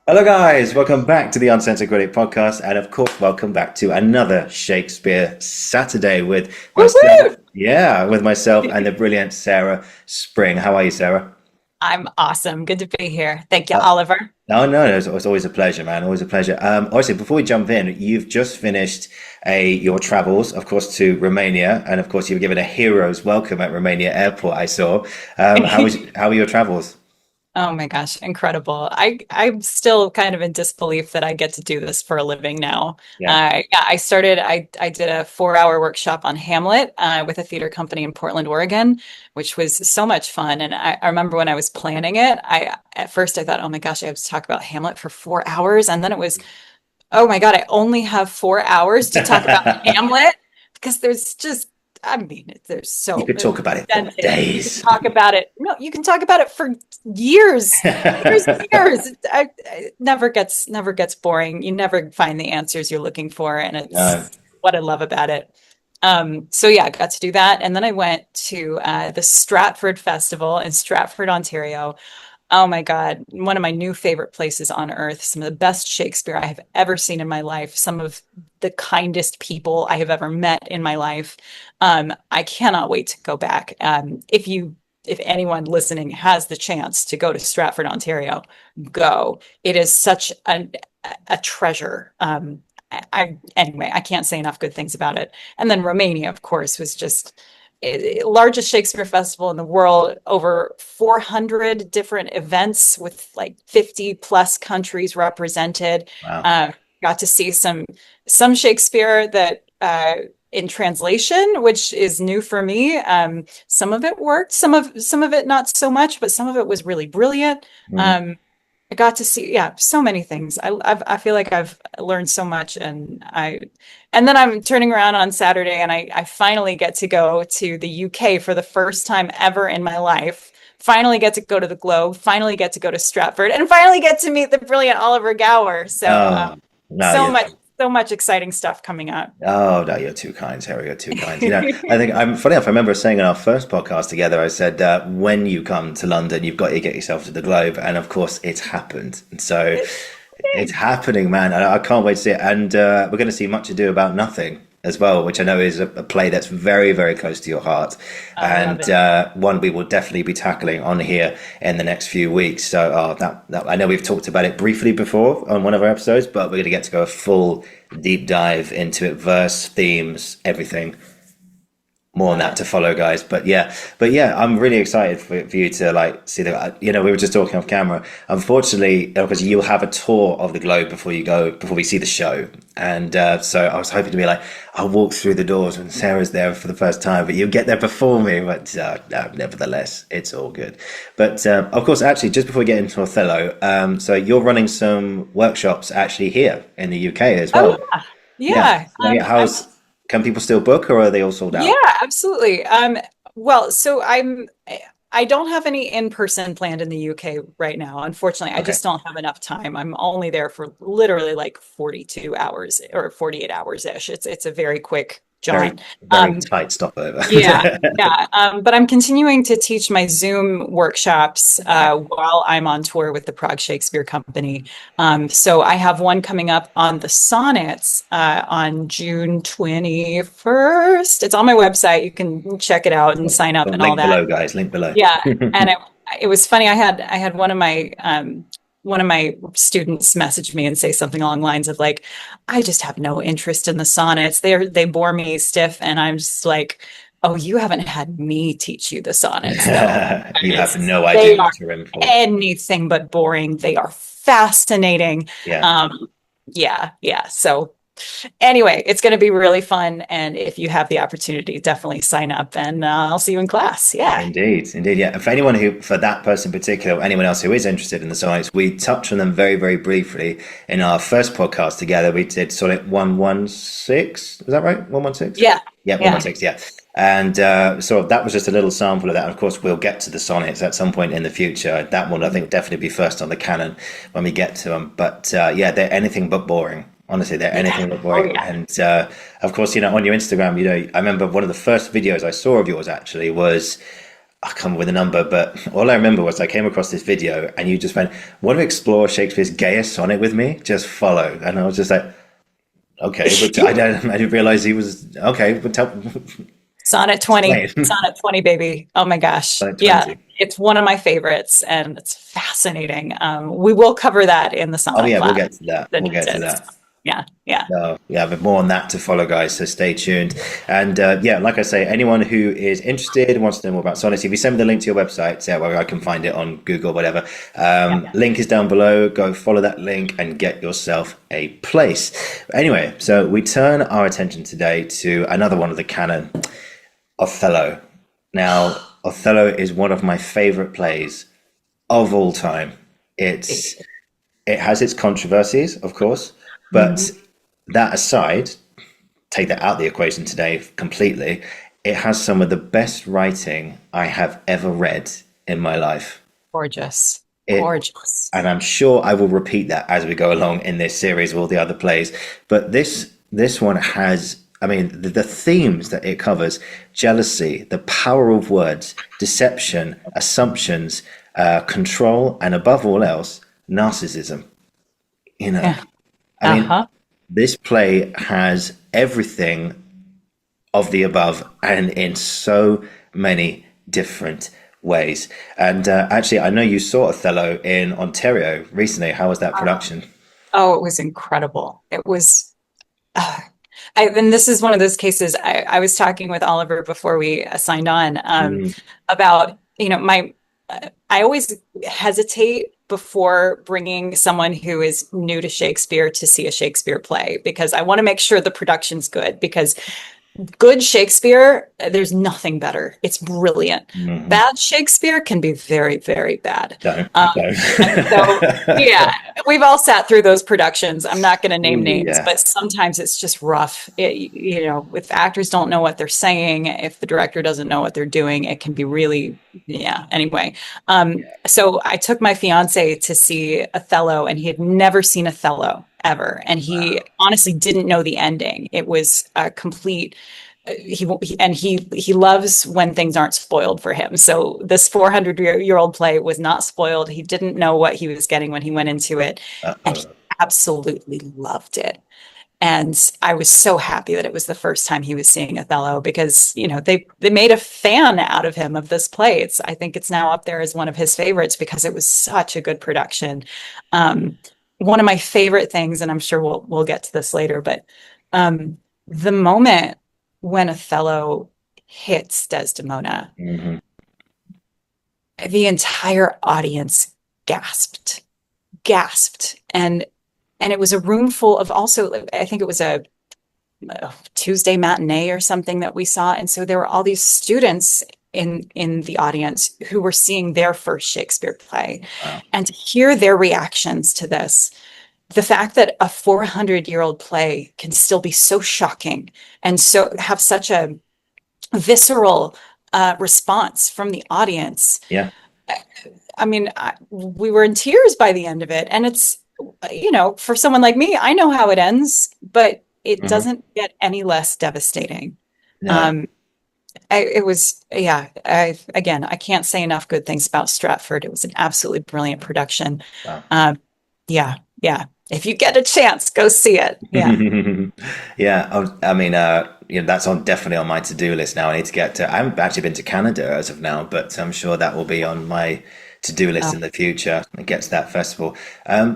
Hello, guys. Welcome back to the Uncensored Critic podcast. And of course, welcome back to another Shakespeare Saturday with myself. Woo-hoo! Yeah, with myself and the brilliant Sarah Spring. How are you, Sarah? I'm awesome. Good to be here. Thank you, Uh, Oliver. no, it's always a pleasure, man. Always a pleasure. Obviously, before we jump in, you've just finished your travels, of course, to Romania. And of course, you were given a hero's welcome at Romania Airport, I saw. How were your travels? Oh my gosh, incredible. I'm still kind of in disbelief that I get to do this for a living now. Yeah. Yeah, I did a 4 hour workshop on Hamlet with a theater company in Portland, Oregon, which was so much fun. And I remember when I was planning it, at first I thought, oh my gosh, I have to talk about Hamlet for 4 hours. And then it was, oh my God, I only have 4 hours to talk about Hamlet because there's You so could talk about it for extensive. You can days. talk about it. No, you can talk about it for years, years, years. It never gets boring. You never find the answers you're looking for, and No. it's what I love about it. So yeah, I got to do that, and then I went to the Stratford Festival in Stratford, Ontario. Oh my God, one of my new favorite places on earth. Some of the best Shakespeare I have ever seen in my life. Some of the kindest people I have ever met in my life. I cannot wait to go back. If anyone listening has the chance to go to Stratford, Ontario, go. It is such a treasure. Anyway, I can't say enough good things about it. And then Romania, of course, was just largest Shakespeare festival in the world, over 400 different events with like 50 plus countries represented. Wow. Uh, Got to see some Shakespeare that in translation, which is new for me. Some of it worked, some of it not so much, but some of it was really brilliant. Mm. Um, I got to see, yeah, so many things. I feel like I've learned so much, and then I'm turning around on Saturday, and I finally get to go to the UK for the first time ever in my life. Finally get to go to the Globe. Finally get to go to Stratford, and finally get to meet the brilliant Oliver Gower. So, Oh, no, so you're much, so much exciting stuff coming up. Oh no, you're too kind, Sarah. You're too kind. I think I'm funny enough. I remember saying in our first podcast together, I said when you come to London, you've got to get yourself to the Globe, and of course, it's happened. So it's happening, man. I can't wait to see it, and we're going to see Much Ado About Nothing as well, which I know is a play that's very, very close to your heart, I love and it. one we will definitely be tackling on here in the next few weeks. So, that I know we've talked about it briefly before on one of our episodes, but we're going to get to go a full deep dive into it, verse, themes, everything. More on Love that it. to follow, guys. But yeah, I'm really excited for you to like see that. We were just talking off camera. Unfortunately, because you'll have a tour of the globe before you go, before we see the show. And so I was hoping to be like, I'll walk through the doors when Sarah's there for the first time, but you'll get there before me. But no, nevertheless, it's all good. But of course, actually, just before we get into Othello, so you're running some workshops actually here in the UK as Oh well. yeah, Yeah. yeah. Yeah, can people still book or are they all sold Yeah, out? absolutely. Well, so I don't have any in-person planned in the UK right now. Unfortunately, I Okay. just don't have enough time. I'm only there for literally like 42 hours or 48 hours ish. It's a very quick Very, jaunt. very Um, tight stopover. yeah, yeah. But I'm continuing to teach my Zoom workshops Okay. while I'm on tour with the Prague Shakespeare Company. So I have one coming up on the sonnets on June 21st. It's on my website. You can check it out and sign up Well, and all link that. below, guys. Link below. Yeah, and it was funny. I had one of my students message me and say something along the lines of like, I just have no interest in the sonnets. They bore me stiff, and I'm just like, oh, you haven't had me teach you the sonnets though. You have no idea They are what you're in for. anything but boring. They are fascinating. Yeah. Um, yeah, yeah. So anyway, it's going to be really fun. And if you have the opportunity, definitely sign up and I'll see you in class. Yeah. Indeed, indeed, yeah. For anyone who, for that person in particular, or anyone else who is interested in the science, we touched on them very, very briefly in our first podcast together. We did Sonnet 116, is that right? 116? Yeah. Yeah, Yeah. 116, yeah. And so that was just a little sample of that. And of course, we'll get to the sonnets at some point in the future. That one, I think, definitely be first on the canon when we get to them. But yeah, they're anything but boring. Honestly, they're Yeah. anything but Oh, boring. yeah. And of course, on your Instagram, I remember one of the first videos I saw of yours actually was I can't remember the number, but all I remember was I came across this video and you just went, "Want to explore Shakespeare's gayest sonnet with me? Just follow." And I was just like, "Okay," but I didn't realize he was okay. But tell, Sonnet 20, explain. Sonnet 20, baby. Oh my gosh. Like Yeah, 20. it's one of my favorites and it's fascinating. We will cover that in the Oh sonnet yeah, we'll class. get to that. The We'll get to dentist. that. Yeah, yeah, So yeah, but more on that to follow, guys. So stay tuned. And yeah, like I say, anyone who is interested and wants to know more about Sonnet, if you send me the link to your website, so where I can find it on Google, whatever. yeah. Link is down below. Go follow that link and get yourself a place. Anyway, so we turn our attention today to another one of the canon, Othello. Now, Othello is one of my favorite plays of all time. It's it has its controversies, of course, but Mhm. that aside, take that out of the equation today completely. It has some of the best writing I have ever read in my life. Gorgeous. It, Gorgeous. and I'm sure I will repeat that as we go along in this series with all the other plays. But this one has, I mean, the themes that it covers: jealousy, the power of words, deception, assumptions, control, and above all else, narcissism. You know, Yeah. I mean, Uh-huh. this play has everything of the above and in so many different ways. And actually, I know you saw Othello in Ontario recently. How was that production? Oh, it was incredible. It was, uh, and this is one of those cases I was talking with Oliver before we signed on Mm, about, I always hesitate before bringing someone who is new to Shakespeare to see a Shakespeare play because I want to make sure the production's good because good Shakespeare, there's nothing better. It's brilliant. mhm. Bad Shakespeare can be very, very bad. Don't, Um, don't. and so, yeah, we've all sat through those productions. I'm not going to name Ooh, names, yeah. but sometimes it's just rough. If actors don't know what they're saying, if the director doesn't know what they're doing, it can be really, yeah. Anyway, so I took my fiance to see Othello, and he had never seen Othello ever, and he honestly didn't know the ending. It was a complete he loves when things aren't spoiled for him. So this 400-year old play was not spoiled. He didn't know what he was getting when he went into it, and he Uh-oh. absolutely loved it. And I was so happy that it was the first time he was seeing Othello because, they made a fan out of him of this play. I think it's now up there as one of his favorites because it was such a good production. Um, One of my favorite things, and I'm sure we'll get to this later, but um, the moment when Othello hits Desdemona, Hmm. the entire audience gasped, gasped, and it was a room full of also, I think it was a Tuesday matinee or something that we saw. And so there were all these students in the audience who were seeing their first Shakespeare play. Wow. And to hear their reactions to this, the fact that a 400-year-old play can still be so shocking and so have such a visceral response from the audience. Yeah. I mean, we were in tears by the end of it. And for someone like me, I know how it ends, but it Hmm. doesn't get any less devastating. No. Um, again, I can't say enough good things about Stratford. It was an absolutely brilliant production. Wow. Um, yeah, yeah. If you get a chance, go see it. Yeah. Yeah, I mean, that's on definitely on my to-do list now. I need to get to. I haven't actually been to Canada as of now, but I'm sure that will be on my to-do list Oh. in the future. And get to that festival.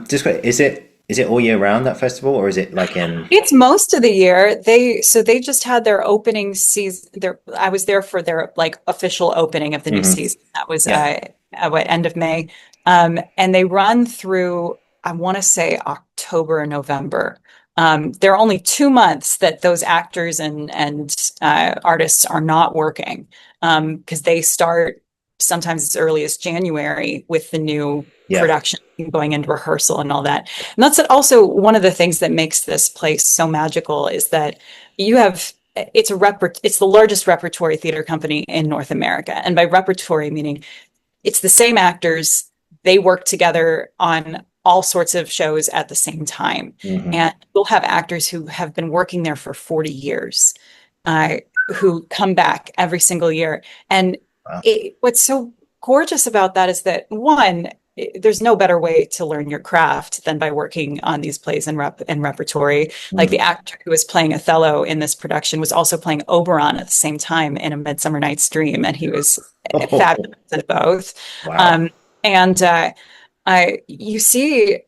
Just quick, is it all year round that festival, or is it like in? It's most of the year. They just had their opening season. I was there for their like official opening of the new Hmm. season. That was Yeah, end of May, and they run through. I want to say October or November. There are only 2 months that those actors and artists are not working because they start sometimes as early as January with the new yeah. production going into rehearsal and all that. And that's also one of the things that makes this place so magical is that you have it's the largest repertory theater company in North America. And by repertory meaning it's the same actors, they work together on all sorts of shows at the same time. Hmm. And you'll have actors who have been working there for 40 years, uh, who come back every single year. And Wow. what's so gorgeous about that is that one, there's no better way to learn your craft than by working on these plays and repertory. Like the Mm. actor who was playing Othello in this production was also playing Oberon at the same time in A Midsummer Night's Dream, and he was fabulous at both. Wow. Um, and you see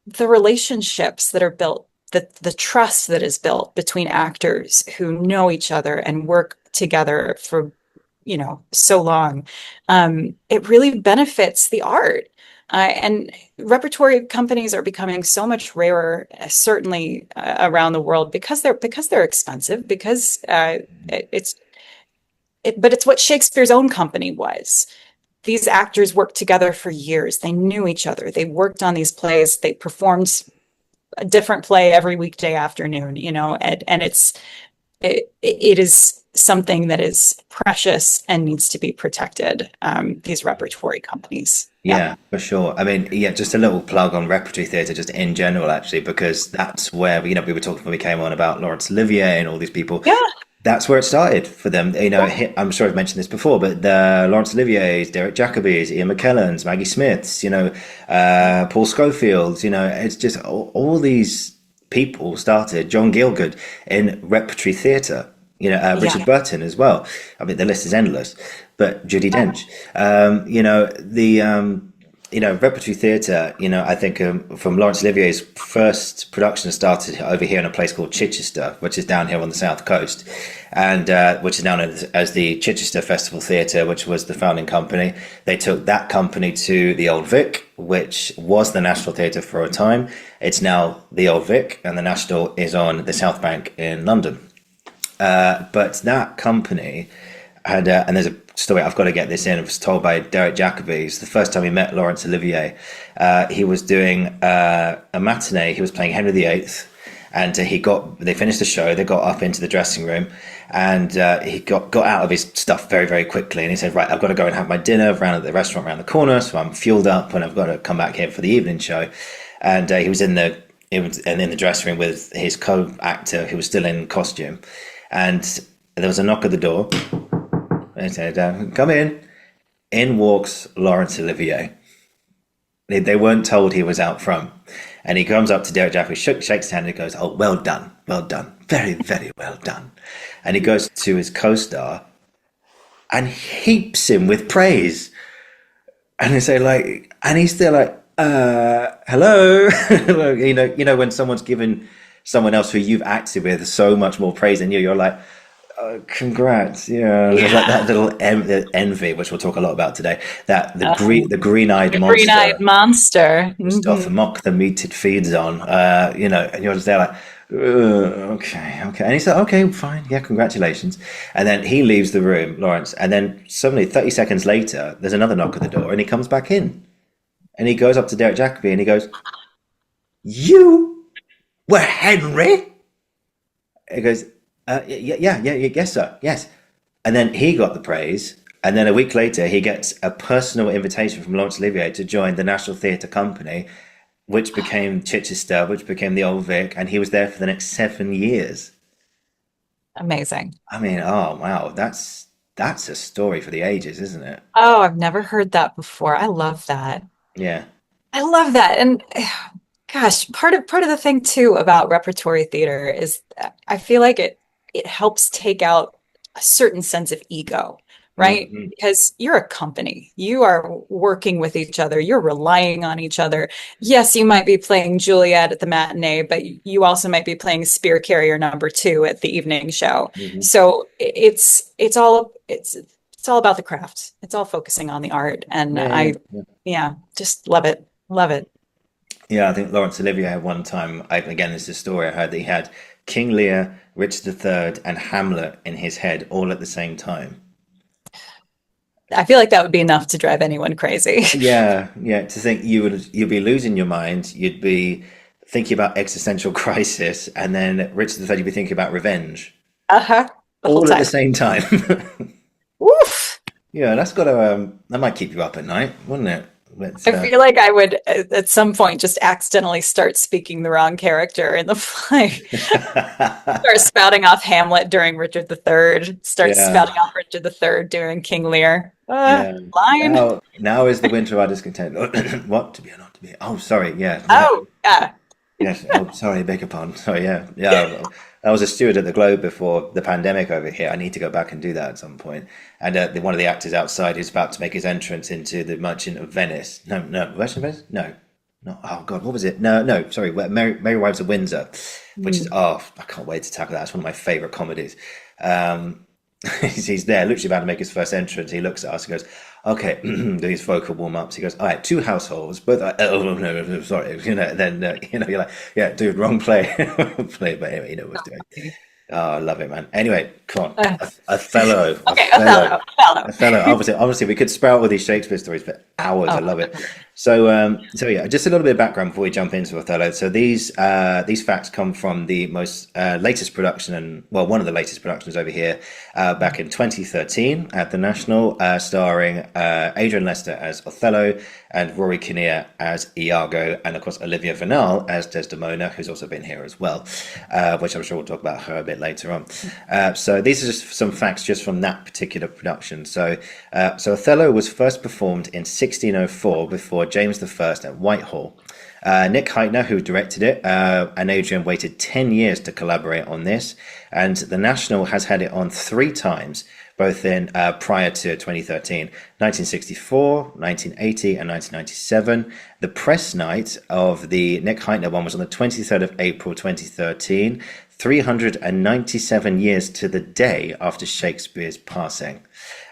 the relationships that are built, the trust that is built between actors who know each other and work together for, so long. It really benefits the art. And repertory companies are becoming so much rarer, certainly around the world because they're expensive, because but it's what Shakespeare's own company was. These actors worked together for years. They knew each other. They worked on these plays. They performed a different play every weekday afternoon, and it is something that is precious and needs to be protected. These repertory companies. Yeah. Yeah, for sure. I mean, yeah, just a little plug on repertory theatre, just in general, actually, because that's where, we were talking when we came on about Laurence Olivier and all these people. Yeah. That's where it started for them. I'm sure I've mentioned this before, but the Laurence Olivier's, Derek Jacobi's, Ian McKellen's, Maggie Smith's, Paul Schofield's, it's just all these people started. John Gielgud in repertory theatre, Richard Yeah. Burton as well. I mean, the list is endless. But Judi Dench, repertory theatre, I think from Laurence Olivier's first production started over here in a place called Chichester, which is down here on the south coast, and which is known as the Chichester Festival Theatre, which was the founding company. They took that company to the Old Vic, which was the National Theatre for a time. It's now the Old Vic, and the National is on the South Bank in London. But that company had, and there's a story, I've got to get this in. It was told by Derek Jacobi's. The first time he met Laurence Olivier, he was doing a matinee. He was playing Henry VIII, and they finished the show. They got up into the dressing room, and he got out of his stuff very, very quickly. And he said, "Right, I've got to go and have my dinner around at the restaurant around the corner. So I'm fueled up, and I've got to come back here for the evening show." And he was in the dressing room with his co-actor, who was still in costume, and there was a knock at the door. They said, "Come in." In walks Laurence Olivier. They weren't told he was out front. And he comes up to Derek Jaffrey, shakes his hand, and he goes, "Oh, well done, well done. Very, very well done." And he goes to his co-star and heaps him with praise. And they say, and he's still like, hello. When someone's given someone else who you've acted with so much more praise than you're like, congrats. Yeah, there's like that little envy, which we'll talk a lot about today. That the green-eyed The monster green-eyed monster. who doth mock the meat it feeds on. And you're just there like, okay. And he said, "Okay, fine, yeah, congratulations." And then he leaves the room, Lawrence, and then suddenly 30 seconds later, there's another knock at the door, and he comes back in, and he goes up to Derek Jacobi, and he goes, "You were Henry?" He goes, yeah, yes, sir, yes." And then he got the praise. And then a week later, he gets a personal invitation from Laurence Olivier to join the National Theatre Company, which became Chichester, which became the Old Vic. And he was there for the next 7 years. Amazing. I mean, oh, wow. That's a story for the ages, isn't it? Oh, I've never heard that before. I love that. Yeah. I love that. And gosh, part of the thing too about repertory theater is that I feel like it helps take out a certain sense of ego, right? Hmm. Because you're a company. You are working with each other. You're relying on each other. Yes, you might be playing Juliet at the matinee, but you also might be playing Spear Carrier number two at the evening show. Hmm. So it's all about the craft. It's all focusing on the art. And Yeah, yeah, yeah. yeah, just love it. Love it. Yeah, I think Laurence Olivier had one time, again, this is a story I heard, that he had King Lear, Richard III, and Hamlet in his head all at the same time. I feel like that would be enough to drive anyone crazy. Yeah, yeah. To think you'd be losing your mind, you'd be thinking about existential crisis, and then Richard III, you'd be thinking about revenge, Uh-huh. The whole all at the time. same time. Woof. Yeah, that might keep you up at night, wouldn't it? But I feel like I would at some point just accidentally start speaking the wrong character in the play. Start spouting off Hamlet during Richard III. Start yeah, spouting off Richard III during King Lear. yeah. Line. Now is the winter of our discontent. What to be or not to be? Oh, sorry. Yeah, yeah. Oh, yeah. Yes. Oh, sorry. Beg your pardon. Sorry. Yeah, yeah. I was a steward at the Globe before the pandemic over here. I need to go back and do that at some point. And one of the actors outside is about to make his entrance into the Merchant of Venice. No, no, Merchant of Venice. No, no. Oh God, what was it? No, no. Sorry, Merry Wives of Windsor, which is Mm. I can't wait to tackle that. It's one of my favorite comedies. Um, he's there, literally about to make his first entrance. He looks at us and goes, "Okay," do these vocal warm ups. He goes, "All right, two households, both." Oh no, no, no, sorry. Then you're like, "Yeah, dude, wrong play, play." But anyway, you know what he's doing. Oh, I love it, man. Anyway, come on, Uh, Othello, okay, Othello, Othello. Othello. Othello. Obviously, we could sprout all these Shakespeare stories for hours. I Oh, love it. So yeah, just a little bit of background before we jump into Othello. So these facts come from the most latest production, and well, one of the latest productions over here, back in 2013 at the National, starring Adrian Lester as Othello and Rory Kinnear as Iago, and of course Olivia Vinal as Desdemona, who's also been here as well, which I'm sure we'll talk about her a bit later on. So these are just some facts just from that particular production. So Othello was first performed in 1604 before James I at Whitehall. Nick Heitner, who directed it, and Adrian waited 10 years to collaborate on this, and the National has had it on three times, both in prior to 2013, 1964, 1980, and 1997. The press night of the Nick Heitner one was on the 23rd of April 2013, 397 years to the day after Shakespeare's passing,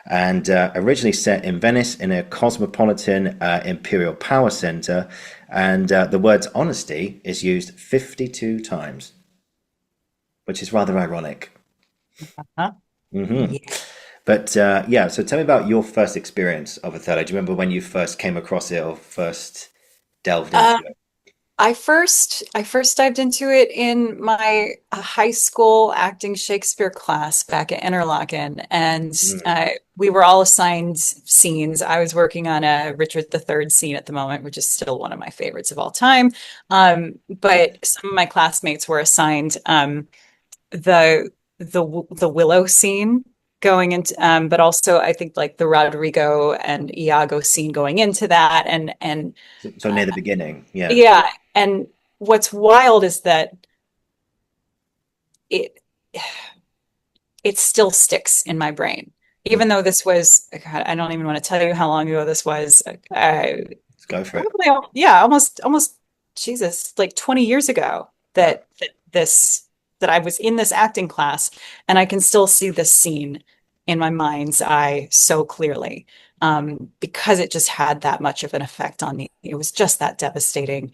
and originally set in Venice in a cosmopolitan imperial power center. And the words honesty is used 52 times, which is rather ironic. huh? Hmm. Yeah. But yeah, so tell me about your first experience of Othello. Do you remember when you first came across it or first delved into Uh, it? I first dived into it in my high school acting Shakespeare class back at Interlochen, and Mm, we were all assigned scenes. I was working on a Richard III scene at the moment, which is still one of my favorites of all time. But some of my classmates were assigned the Willow scene going into, but also I think like the Rodrigo and Iago scene going into that, and so near the beginning, yeah. yeah, and what's wild is that it it still sticks in my brain. Even Mm, though this was, God, I don't even want to tell you how long ago this was. let's go for it. Probably, yeah, almost, Jesus, like 20 years ago Yeah. that I was in this acting class, and I can still see this scene in my mind's eye so clearly, because it just had that much of an effect on me. It was just that devastating,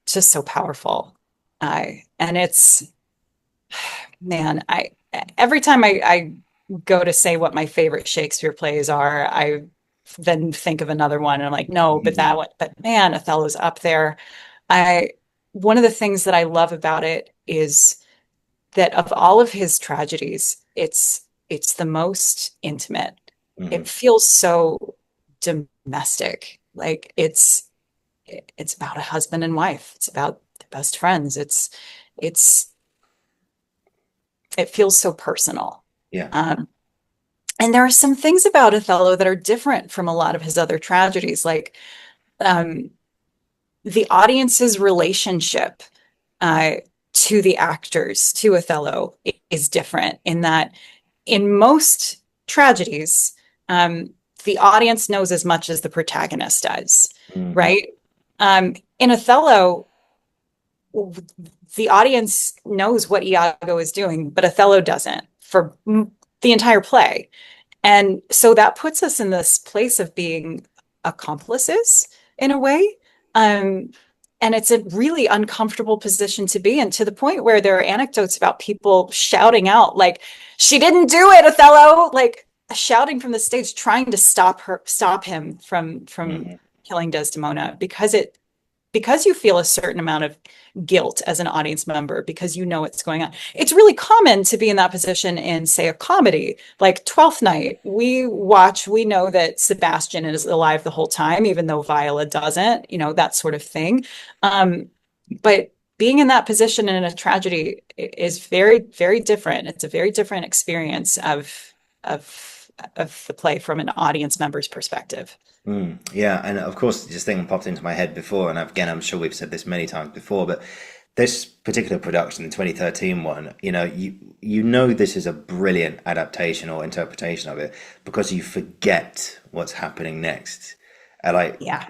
just so powerful. And it's, man, I every time I go to say what my favorite Shakespeare plays are, I then think of another one, and I'm like, no, but Mhm. that one, but man, Othello's up there. I One of the things that I love about it is that of all of his tragedies, it's the most intimate. It Mhm. feels so domestic. Like it's about a husband and wife. It's about the best friends. It's it feels so personal. Yeah. Um, and there are some things about Othello that are different from a lot of his other tragedies, like um, the audience's relationship uh, to the actors, to Othello, is different in that in most tragedies, um, the audience knows as much as the protagonist does, Mhm. right? In Othello, the audience knows what Iago is doing, but Othello doesn't for the entire play. And so that puts us in this place of being accomplices in a way. Um, and it's a really uncomfortable position to be in, to the point where there are anecdotes about people shouting out, like, she didn't do it, Othello, like shouting from the stage, trying to stop him from Mhm. killing Desdemona, because you feel a certain amount of guilt as an audience member because you know what's going on. It's really common to be in that position in, say, a comedy like Twelfth Night. We know that Sebastian is alive the whole time, even though Viola doesn't, that sort of thing. But being in that position in a tragedy is very, very different. It's a very different experience of the play from an audience member's perspective. Yeah, and of course, this thing popped into my head before, and again, I'm sure we've said this many times before, but this particular production, the 2013 one, you know this is a brilliant adaptation or interpretation of it because you forget what's happening next. Like Yeah.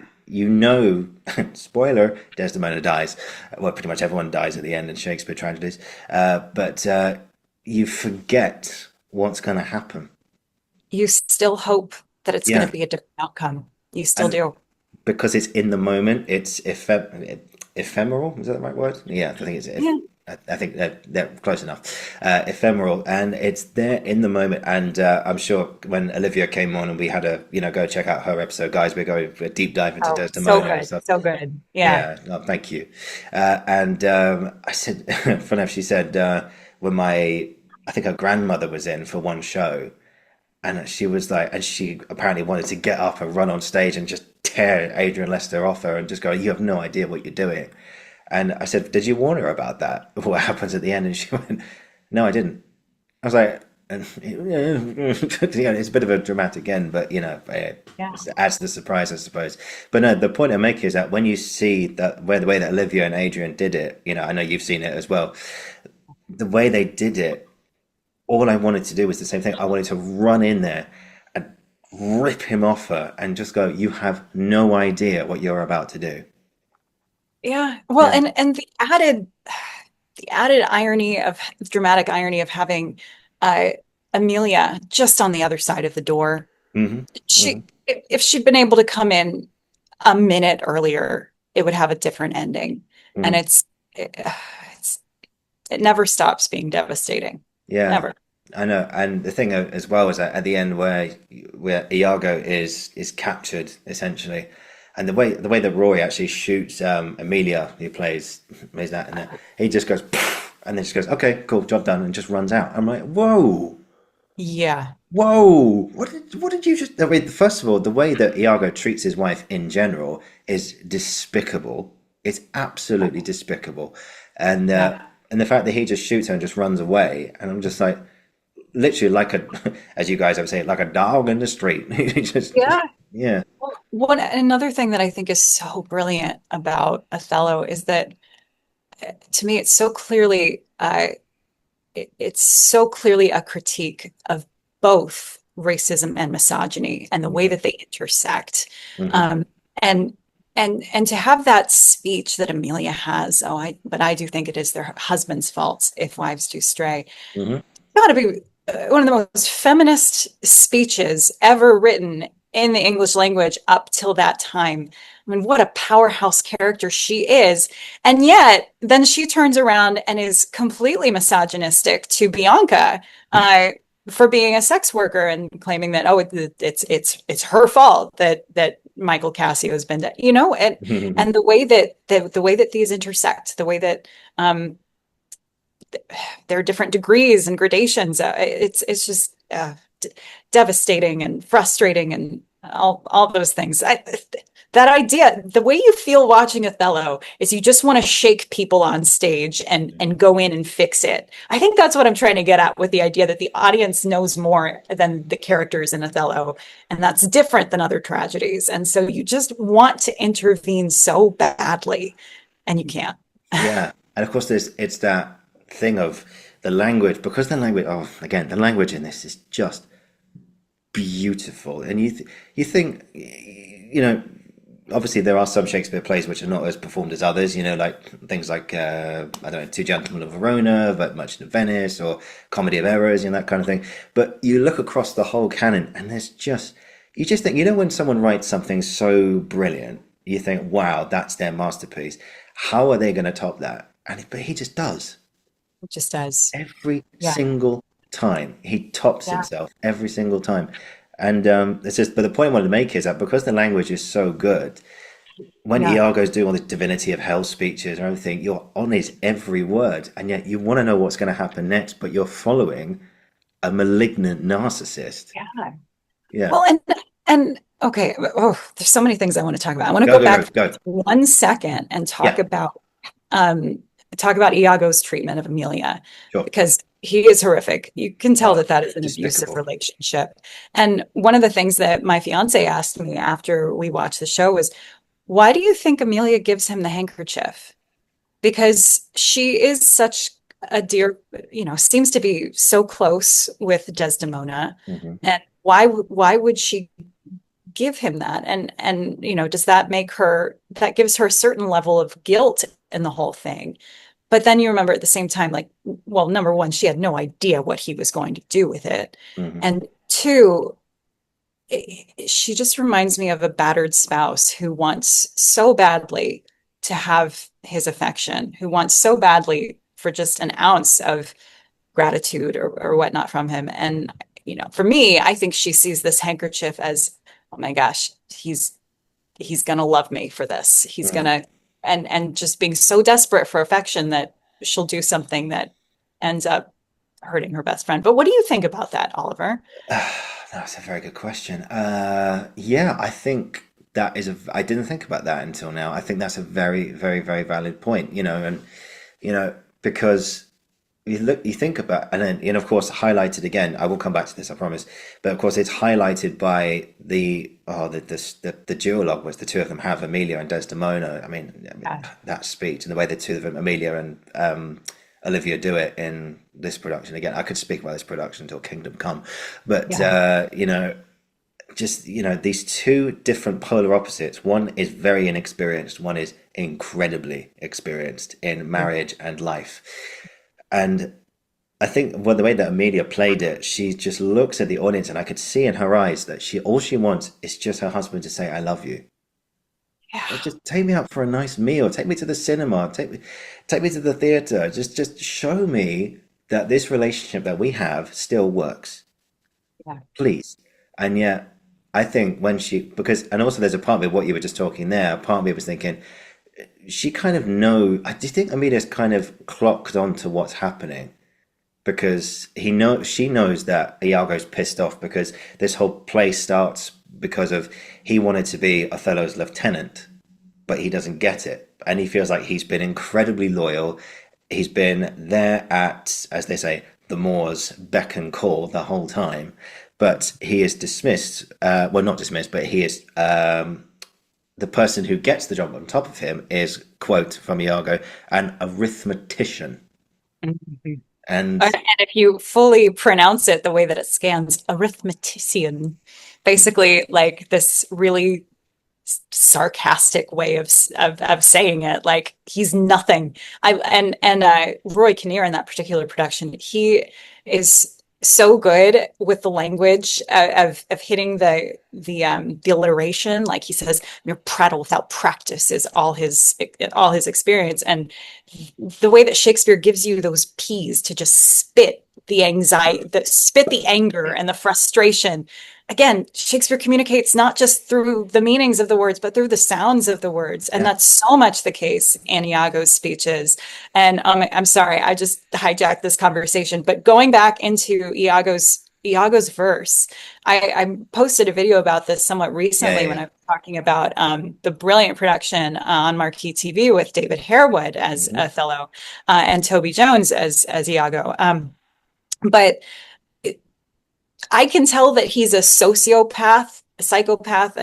spoiler, Desdemona dies. Well, pretty much everyone dies at the end in Shakespeare tragedies, but you forget what's going to happen. You still hope that it's going Yeah, to be a different outcome. You still and do. because it's in the moment, it's ephemeral. Is that the right word? Yeah, I think it's. Yeah. I think they're close enough. Ephemeral, and it's there in the moment. And I'm sure when Olivia came on and we had go check out her episode, guys. We're going for a deep dive into Oh, so Desdemona and good. stuff. So good. Yeah. Yeah, no, thank you. And I said, funny enough, she said when I think her grandmother was in for one show, and she was like, and she apparently wanted to get up and run on stage and just tear Adrian Lester off her and just go, "You have no idea what you're doing." And I said, "Did you warn her about that? What happens at the end?" And she went, "No, I didn't." I was like, and, it's a bit of a dramatic end, but it Yeah. adds to the surprise, I suppose. But no, the point I'm making is that when you see that where the way that Olivia and Adrian did it, I know you've seen it as well. The way they did it, all I wanted to do was the same thing. I wanted to run in there and rip him off her and just go, "You have no idea what you're about to do." Yeah. Well, Yeah. and the added irony of dramatic irony of having uh Amelia just on the other side of the door. Hmm. Hmm. If she'd been able to come in a minute earlier, it would have a different ending. And Hmm. it's it never stops being devastating. Yeah, Never. I know. And the thing as well is that at the end where Iago is captured essentially, and the way that Roy actually shoots Amelia, who plays that, and he just goes, and then just goes, "Okay, cool, job done," and just runs out. I'm like, whoa. Yeah. Whoa! What did you just? I mean, first of all, the way that Iago treats his wife in general is despicable. It's absolutely despicable, and uh, Yeah. and the fact that he just shoots her and just runs away, and I'm just like, literally like a, as you guys have said, like a dog in the street. He just Yeah. yeah. One another thing that I think is so brilliant about Othello is that to me it's so clearly a critique of both racism and misogyny and the way Hmm. that they intersect. Hmm. Um, and and to have that speech that Amelia has, but I do think it is their husband's fault if wives do stray. Hmm. Got to be one of the most feminist speeches ever written in the English language up till that time. I mean, what a powerhouse character she is. And yet, then she turns around and is completely misogynistic to Bianca for being a sex worker and claiming that, oh, it's her fault that Michael Cassio has been, and the way that these intersect, the way that there are different degrees and gradations. It's just devastating and frustrating and all those things. That idea, the way you feel watching Othello is you just want to shake people on stage and go in and fix it. I think that's what I'm trying to get at with the idea that the audience knows more than the characters in Othello, and that's different than other tragedies. And so you just want to intervene so badly, and you can't. Yeah, and of course it's that thing of the language because the language. Oh, again, the language in this is just beautiful, and you think obviously there are some Shakespeare plays which are not as performed as others, like things like I don't know, Two Gentlemen of Verona, but Merchant of Venice, or Comedy of Errors, that kind of thing. But you look across the whole canon, and you just think, when someone writes something so brilliant, you think, wow, that's their masterpiece. How are they going to top that? But he just does It just does. every Yeah. single time. He tops Yeah. himself every single time. And it's just, but the point I wanted to make is that because the language is so good, when Yeah. Iago's doing all the divinity of hell speeches and everything, you're on his every word, and yet you want to know what's going to happen next, but you're following a malignant narcissist. Yeah. Yeah. Well, and okay, oh, there's so many things I want to talk about. I want to Go, go go, back go, for go. 1 second and Yeah, um talk about Iago's treatment of Amelia sure. because he is horrific. You can tell Oh, that that is an abusive despicable. relationship. And one of the things that my fiance asked me after we watched the show was, why do you think Amelia gives him the handkerchief? Because she is such a dear, seems to be so close with Desdemona. Hmm. And why would she give him that? And does that make her, that gives her a certain level of guilt in the whole thing. But then you remember at the same time, like, well, number one, she had no idea what he was going to do with it. Hmm. And two, she just reminds me of a battered spouse who wants so badly to have his affection, who wants so badly for just an ounce of gratitude or whatnot from him. And, for me, I think she sees this handkerchief as, oh my gosh, he's gonna love me for this. He's Hmm. gonna and just being so desperate for affection that she'll do something that ends up hurting her best friend. But what do you think about that, Oliver? That's a very good question. Yeah, I think that is a. I didn't think about that until now. I think that's a very, very, very valid point. And because you think about, and then, of course, highlighted again. I will come back to this, I promise. But of course, it's highlighted by the duologue, which the two of them have, Amelia and Desdemona. I mean Yeah, that speech and the way the two of them, Amelia and Olivia, do it in this production. Again, I could speak about this production until Kingdom Come, but yeah, just these two different polar opposites. One is very inexperienced, one is incredibly experienced in marriage and life. And I think, well, the way that Amelia played it, she just looks at the audience, and I could see in her eyes that she all she wants is just her husband to say, "I love you." Or yeah, just take me out for a nice meal, take me to the cinema, take me to the theater. Just show me that this relationship that we have still works, yeah. please. And yet, I think when she, because, and also there's a part of it, what you were just talking there, a part of me was thinking, she kind of I do think Amelia's kind of clocked onto what's happening, because she knows that Iago's pissed off because this whole play starts because of he wanted to be Othello's lieutenant, but he doesn't get it. And he feels like he's been incredibly loyal. He's been there at, as they say, the Moor's beck and call the whole time. But he is dismissed. Well, not dismissed, but he is. The person who gets the job on top of him is, quote from Iago, an arithmetician. Mhm. And And if you fully pronounce it the way that it scans, arithmetician, basically like this really sarcastic way of saying it, like he's nothing. And Roy Kinnear in that particular production, he is so good with the language of hitting the alliteration. Like he says, mere prattle without practice is all his experience. And the way that Shakespeare gives you those P's to just spit the anxiety, spit the anger and the frustration. Again, Shakespeare communicates not just through the meanings of the words, but through the sounds of the words. And yeah, that's so much the case in Iago's speeches. And I'm sorry, I just hijacked this conversation, but going back into Iago's verse, I posted a video about this somewhat yeah, recently yeah, when yeah. I was talking about the brilliant production on Marquee TV with David Harewood as Hmm. Othello and Toby Jones as Iago. But I can tell that he's a sociopath, a psychopath,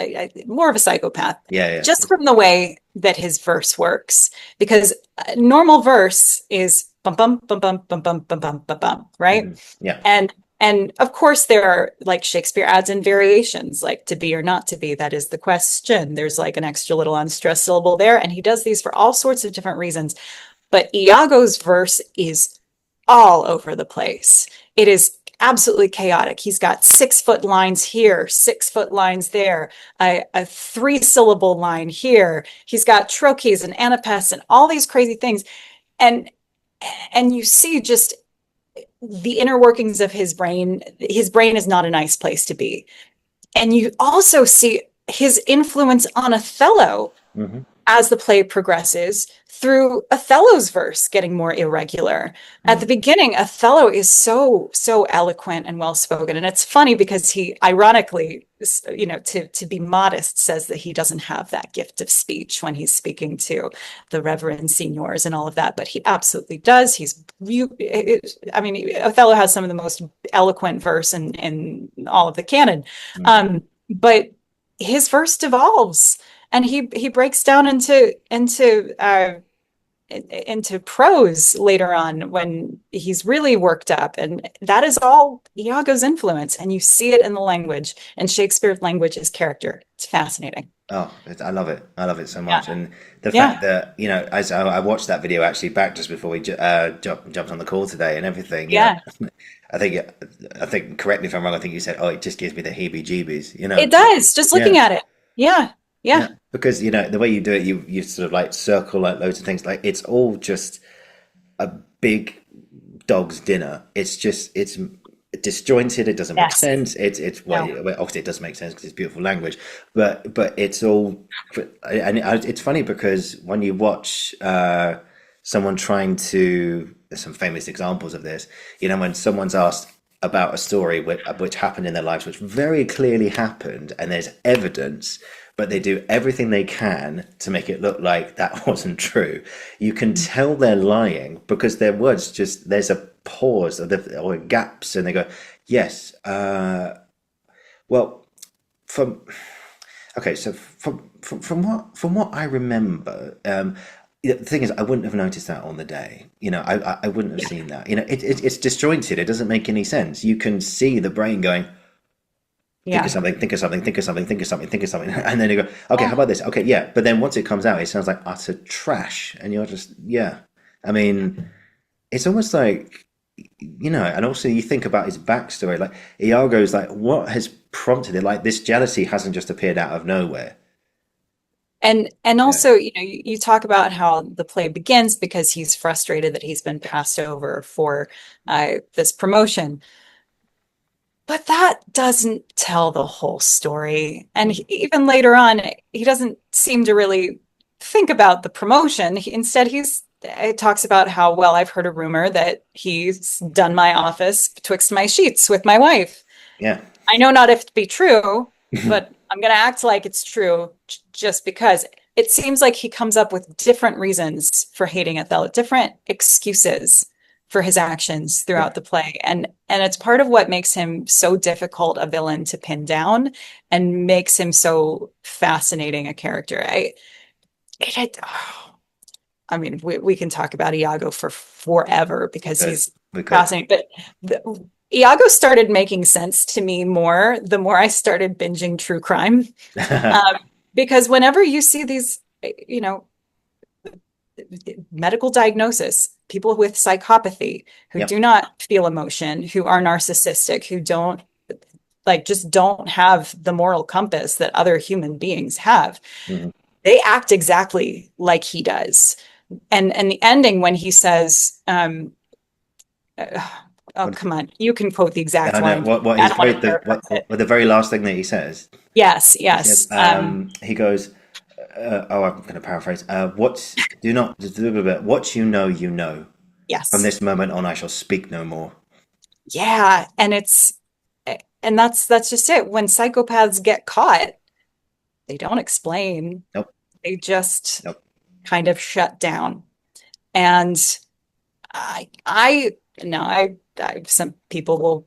more of a psychopath, Yeah, yeah. just from the way that his verse works. Because normal verse is bum bum bum bum bum bum bum bum bum bum, right? Hmm. Yeah. And of course there are, like, Shakespeare adds in variations, like to be or not to be. That is the question. There's like an extra little unstressed syllable there, and he does these for all sorts of different reasons. But Iago's verse is all over the place. It is absolutely chaotic. He's got 6 foot lines here, 6 foot lines there, a 3 syllable line here. He's got trochees and anapes and all these crazy things. And and you see just the inner workings of his brain. His brain is not a nice place to be. And you also see his influence on Othello Hmm. as the play progresses through Othello's verse getting more irregular. At the Mm. beginning, Othello is so eloquent and well spoken, and it's funny because he ironically, to be modest, says that he doesn't have that gift of speech when he's speaking to the reverend seniors and all of that, but he absolutely does. I mean, Othello has some of the most eloquent verse in all of the canon, Mm. but his verse devolves and he breaks down into prose later on when he's really worked up, and that is all Iago's influence, and you see it in the language, and Shakespeare's language is character. It's fascinating. Oh, I love it. I love it so Yeah, much. And the fact yeah, that, as I watched that video actually back just before we jumped on the call today and everything, yeah. I think, I think, correct me if I'm wrong, I think you said, oh, it just gives me the heebie-jeebies, It does, just Yeah. looking at it. Yeah, Yeah. yeah, Because, the way you do it, you sort of like circle like loads of things. Like it's all just a big dog's dinner. It's disjointed. It doesn't make yes, sense. It's well, no, yeah, well, obviously it does make sense because it's beautiful language, but it's all, and it's funny because when you watch someone trying to, there's some famous examples of this. When someone's asked about a story which happened in their lives, which very clearly happened, and there's evidence, but they do everything they can to make it look like that wasn't true. You can tell they're lying because their words just, there's a pause or gaps, and they go, yes, well, from okay, so from what I remember, the thing is, I wouldn't have noticed that on the day. I wouldn't have yeah, seen that. It's disjointed. It doesn't make any sense. You can see the brain going, think of yeah. something, think of something, think of something, think of something, think of something, and then you go, okay, how about this? Okay, yeah. But then once it comes out, it sounds like utter trash, and you're just, yeah. I mean, it's almost like, and also you think about his backstory. Like Iago's like, what has prompted it? Like this jealousy hasn't just appeared out of nowhere. And Yeah. also, you talk about how the play begins because he's frustrated that he's been passed over for this promotion. But that doesn't tell the whole story. And even later on, he doesn't seem to really think about the promotion. Instead, it talks about how, well, I've heard a rumor that he's done my office betwixt my sheets with my wife. Yeah. I know not if it be true, but I'm going to act like it's true just because it seems like he comes up with different reasons for hating Othello, different excuses for his actions Yeah. throughout the play. And it's part of what makes him so difficult a villain to pin down and makes him so fascinating a character. I mean, we can talk about Iago for forever We because could. he's We could. fascinating. But Iago started making sense to me more the more I started binging true crime. Um, because whenever you see these, you know, medical diagnosis, people with psychopathy who Yep. do not feel emotion, who are narcissistic, who don't just don't have the moral compass that other human beings have, Mhm. they act exactly like he does. And the ending when he says, uh, oh, What, come on, you can quote the exact I know line. what I his don't want very to paraphrase it. what the very last thing that he says. Yes, He says, yes, he goes, oh, I'm going to paraphrase. What do not what you know, you know. From yes, this moment on, I shall speak no more. yeah, and that's just it. When psychopaths get caught, they don't explain. Nope. They just Nope. kind of shut down. And I no, some people will,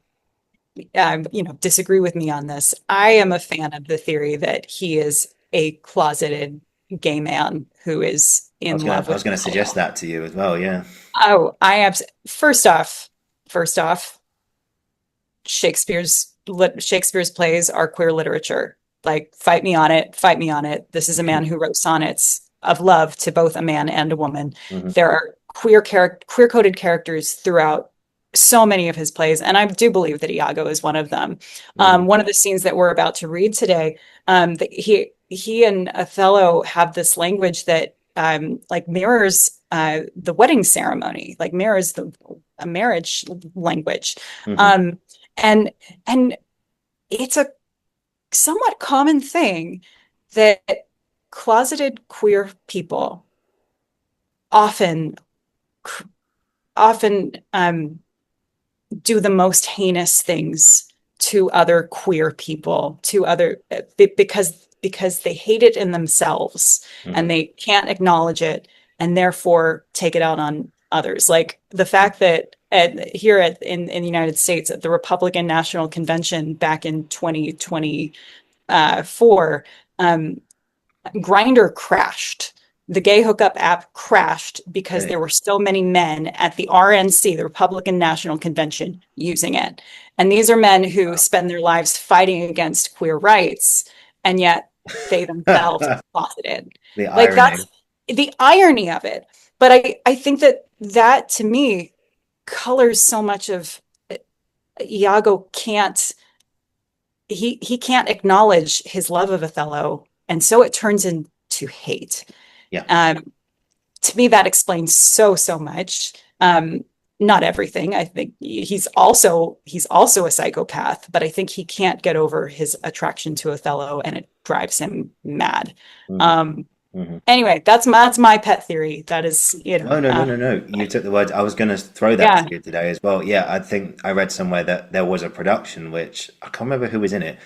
disagree with me on this. I am a fan of the theory that he is a closeted gay man who is in love I with was gonna suggest Othello. that to you as well. Yeah. Oh, I am. First off, Shakespeare's plays are queer literature. Like, fight me on it, fight me on it. This is a man who wrote sonnets of love to both a man and a woman. Hmm. There are queer coded characters throughout so many of his plays, and I do believe that Iago is one of them. Hmm. One of the scenes that we're about to read today, he and Othello have this language that like mirrors the wedding ceremony, like mirrors a marriage language. Hmm. Um, and and it's a somewhat common thing that closeted queer people often often do the most heinous things to other queer people, to other because they hate it in themselves and Hmm. they can't acknowledge it and therefore take it out on others. Like the fact that in the United States at the Republican National Convention back in 2024, Grinder crashed. The gay hookup app crashed because Really? there were so many men at the RNC, the Republican National Convention, using it. And these are men who Wow. spend their lives fighting against queer rights, and yet they themselves are closeted. The Like that's irony. the irony of it. But I think that that to me colors so much of Iago he can't acknowledge his love of Othello, and so it turns into hate. Yeah. Um, to me, that explains so much. Not everything. I think he's also a psychopath, but I think he can't get over his attraction to Othello, and it drives him mad. Hmm. Um, Hmm. anyway, that's my pet theory. That is, No, no, no, no, no. You took the words. I was going to throw that yeah, to you today as well. Yeah, I think I read somewhere that there was a production which I can't remember who was in it,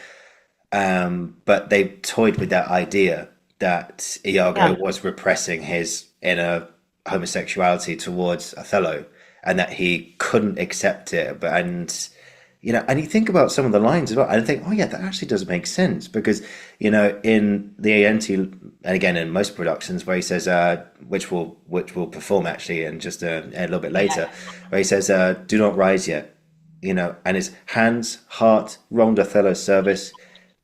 but they toyed with that idea that Iago yeah, was repressing his inner homosexuality towards Othello, and that he couldn't accept it. But and you think about some of the lines as well, and I think, oh yeah, that actually does make sense because in the ANT, and again in most productions where he says, which will perform actually, and just a little bit yeah, later, where he says, "Do not rise yet," and his hands, heart, wronged Othello's service,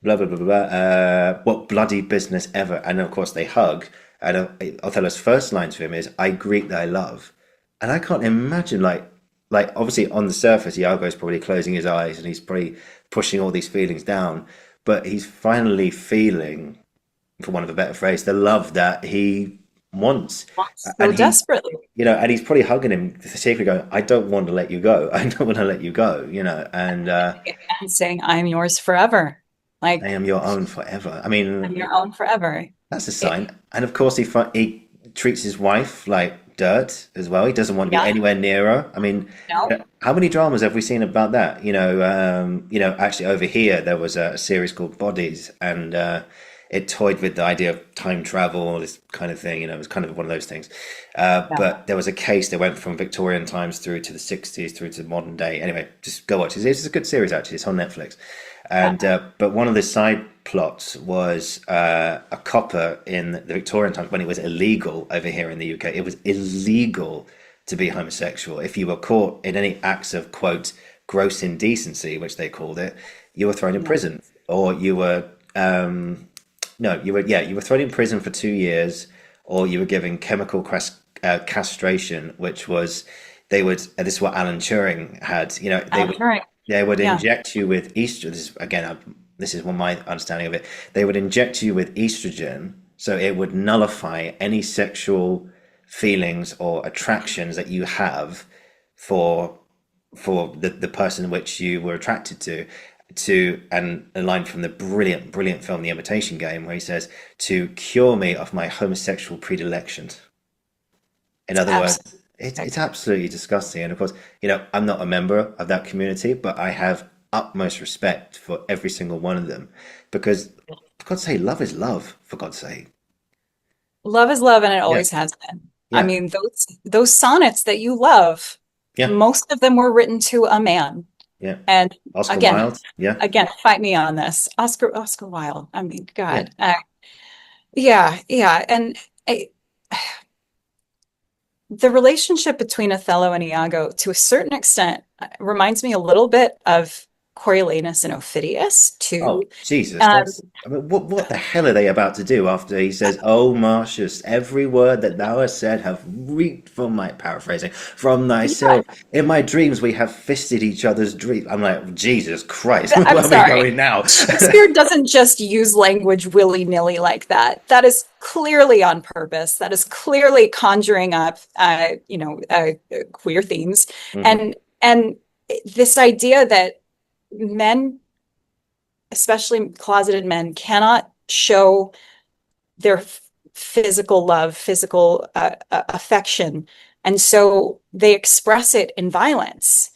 blah blah blah blah. What bloody business ever? And of course they hug, and Othello's first line to him is, "I greet thy love," and I can't imagine like obviously on the surface, Iago's probably closing his eyes and he's probably pushing all these feelings down, but he's finally feeling, for want of a better phrase, the love that he wants, so and desperately. and he's probably hugging him secretly, going, "I don't want to let you go. I don't want to let you go." And saying, "I'm yours forever." I Like am your own forever. I mean, I'm your own forever. that's a It, sign. And of course, he treats his wife like dirt as well. He doesn't want to be yeah, anywhere near her. I mean, no, how many dramas have we seen about that? Actually over here there was a series called Bodies, and it toyed with the idea of time travel, all this kind of thing. It was kind of one of those things. no, But there was a case that went from Victorian times through to the 60s, through to modern day. Anyway, just go watch it. It's a good series actually. It's on Netflix. yeah, And but one of the side plots was a copper in the Victorian times when it was illegal over here in the UK. It was illegal to be homosexual. If you were caught in any acts of quote gross indecency, which they called it, you were thrown in yeah, prison, or you were no, you were thrown in prison for 2 years, or you were given chemical castration, which was they would. This is what Alan Turing had. right, They would yeah, inject you with estrogen. This is one my understanding of it. They would inject you with estrogen, so it would nullify any sexual feelings or attractions that you have for the person which you were attracted to and a line from the brilliant film The Imitation Game where he says, "To cure me of my homosexual predilections." In it's other words, absolutely. it's absolutely disgusting. And of course, I'm not a member of that community, but I have utmost respect for every single one of them because, for God's sake, love is love, for God's sake. Love is love, and it Yeah, always has been. I yeah, mean, those sonnets that you love, yeah, most of them were written to a man. yeah. And Oscar again, Wilde, yeah, fight me on this. Oscar Wilde. I mean, yeah. God. Yeah. And I, the relationship between Othello and Iago, to a certain extent, reminds me a little bit of Coriolanus and Ophidius Oh, too. Jesus, Um, I mean, what the hell are they about to do after he says, "Oh, Marcius, every word that thou hast said have reaped from my paraphrasing from yeah, thyself. In my dreams we have fisted each other's dreams." I'm like, Jesus Christ, I'm where are we sorry. going now? Shakespeare doesn't just use language willy-nilly like that. That is clearly on purpose. That is clearly conjuring up, queer themes, Hmm. and this idea that men, especially closeted men, cannot show their physical love, physical affection. And so they express it in violence.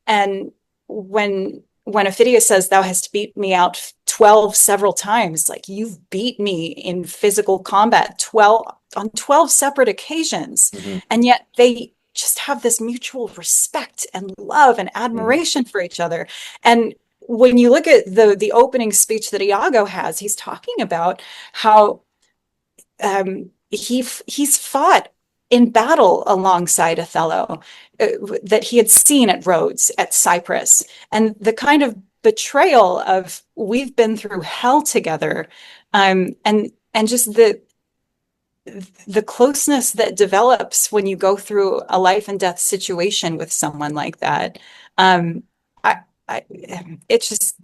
And when Ophidius says, "Thou hast beat me out 12 several times," like you've beat me in physical combat 12 on 12 separate occasions. Hmm. And yet they just have this mutual respect and love and Hmm. admiration for each other. And when you look at the opening speech that Iago has, he's talking about how he's fought in battle alongside Othello, that he had seen at Rhodes, at Cyprus, and the kind of betrayal of we've been through hell together, and just the closeness that develops when you go through a life and death situation with someone like that. Um, I, I, it just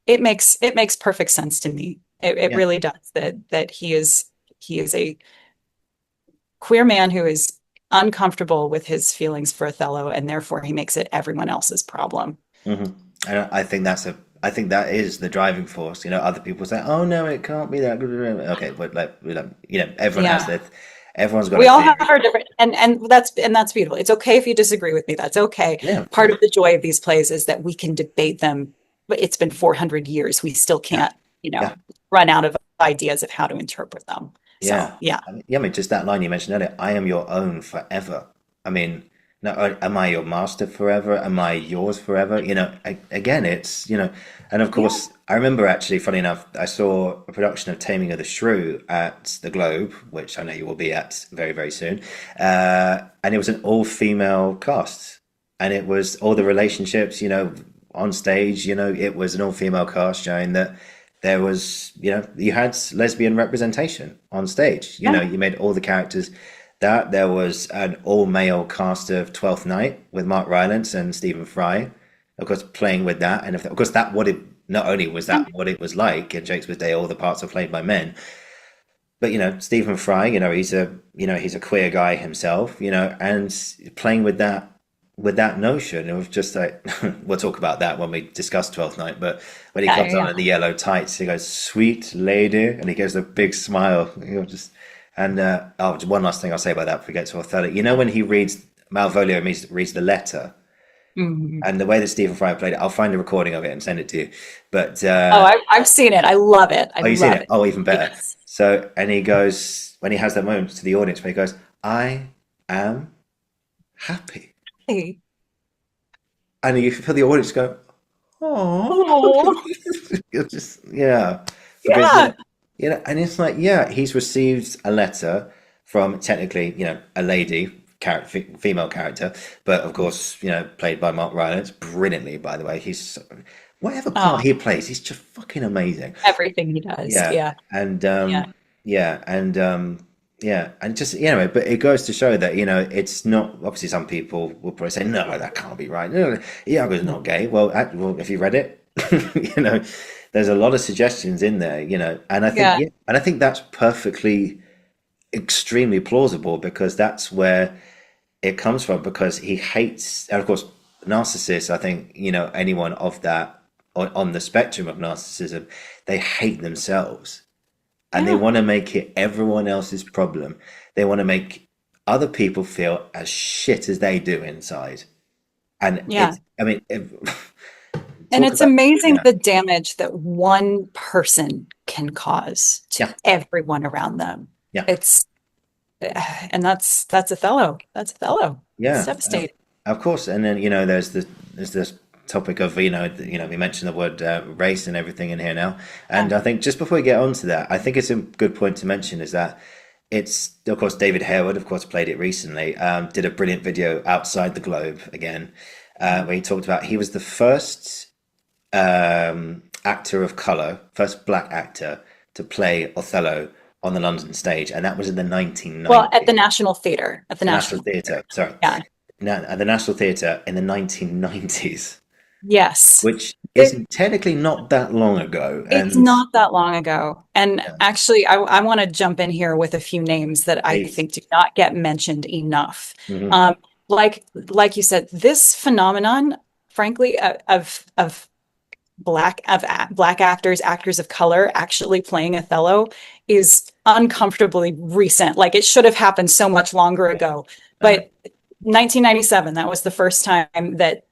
it makes perfect sense to me. It Yeah. really does that he is a queer man who is uncomfortable with his feelings for Othello, and therefore he makes it everyone else's problem. Hmm. And I think I think that is the driving force. Other people say, "Oh no, it can't be that." Okay, but like, everyone has Yeah. their, everyone's got a We all have theory. our different, and that's beautiful. It's okay if you disagree with me. That's okay. Yeah, of Part of course. the joy of these plays is that we can debate them, but it's been 400 years. We still Yeah, can't, yeah, run out of ideas of how to interpret them. So, yeah. yeah. I mean, just that line you mentioned earlier. I am your own forever. I mean, no, am I your master forever? Am I yours forever? Again, it's and of Yeah. course, I remember actually, funny enough, I saw a production of Taming of the Shrew at the Globe, which I know you will be at very, very soon, and it was an all-female cast, and it was all the relationships, on stage. It was an all-female cast showing that there was, you had lesbian representation on stage. Yeah. You made all the characters that there was an all-male cast of Twelfth Night with Mark Rylance and Stephen Fry, of course, playing with that, and of course that what it not only was Yeah. that what it was like in Shakespeare's day, all the parts are played by men, but Stephen Fry, he's a queer guy himself, and playing with that notion, it was just like we'll talk about that when we discuss Twelfth Night. But when he Yeah. comes on Yeah. in the yellow tights, he goes, "Sweet lady," and he gives a big smile. Just and one last thing I'll say about that before we get to Othello. When he reads Malvolio reads the letter, Mhm. and the way that Stephen Fry played it, I'll find a recording of it and send it to you. But Oh, I've seen it. I love it. I oh, you've seen love it? it. Oh, even better. Yes. So, and he goes when he has that moment to the audience where he goes, "I am happy," Hey. and you feel the audience go, "Oh," Oh, you're just yeah, because yeah. and it's like he's received a letter from technically a lady character, female character, but of course played by Mark Rylance brilliantly. By the way, whatever part Oh, he plays, he's just fucking amazing. everything he does. Yeah, Yeah. and Yeah. yeah, and just but it goes to show that it's not obviously some people will probably say no, that can't be right. No, Iago's not gay. Well, well, if you read it, you know, there's a lot of suggestions in there, and Yeah. I think that's perfectly extremely plausible because that's where it comes from because he hates, and of course, narcissists. I think anyone of that on the spectrum of narcissism, they hate themselves and they Yeah. want to make it everyone else's problem. They want to make other people feel as shit as they do inside. And Yeah. I mean, And talk it's about, amazing yeah, the damage that one person can cause to yeah, everyone around them. yeah, It's and that's Othello. That's Othello. It's yeah, devastating. of course. And then, there's this topic of, we mentioned the word race and everything in here now. Yeah. And I think just before we get on to that, I think it's a good point to mention is that it's, of course, David Harewood, of course, played it recently, did a brilliant video outside the globe again, where he talked about he was the first actor of color, first black actor to play Othello on the London stage, and that was in the Well, at 1990s. the National Theater. At the The National National Theatre, Theater. sorry, Yeah. at the National Theatre in the 1990s, Yes. which is It, technically not that long ago, it's and not that long ago. And yeah, actually, I want to jump in here with a few names that I please. think do not get mentioned enough. Hmm. Um, like you said, this phenomenon, frankly, of black actors, actors of color actually playing Othello is uncomfortably recent. Like it should have happened so much longer ago. Uh, But 1997, that was the first time that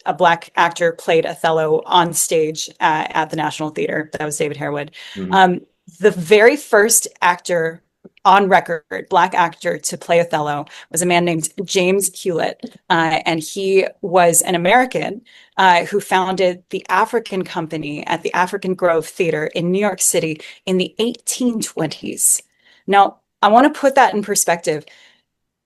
a Black actor played Othello on stage at the National Theater. That was David Harewood. mhm. Um, the very first actor on record, Black actor to play Othello, was a man named James Hewlett. And he was an American who founded the African Company at the African Grove Theater in New York City in the 1820s. Now, I want to put that in perspective.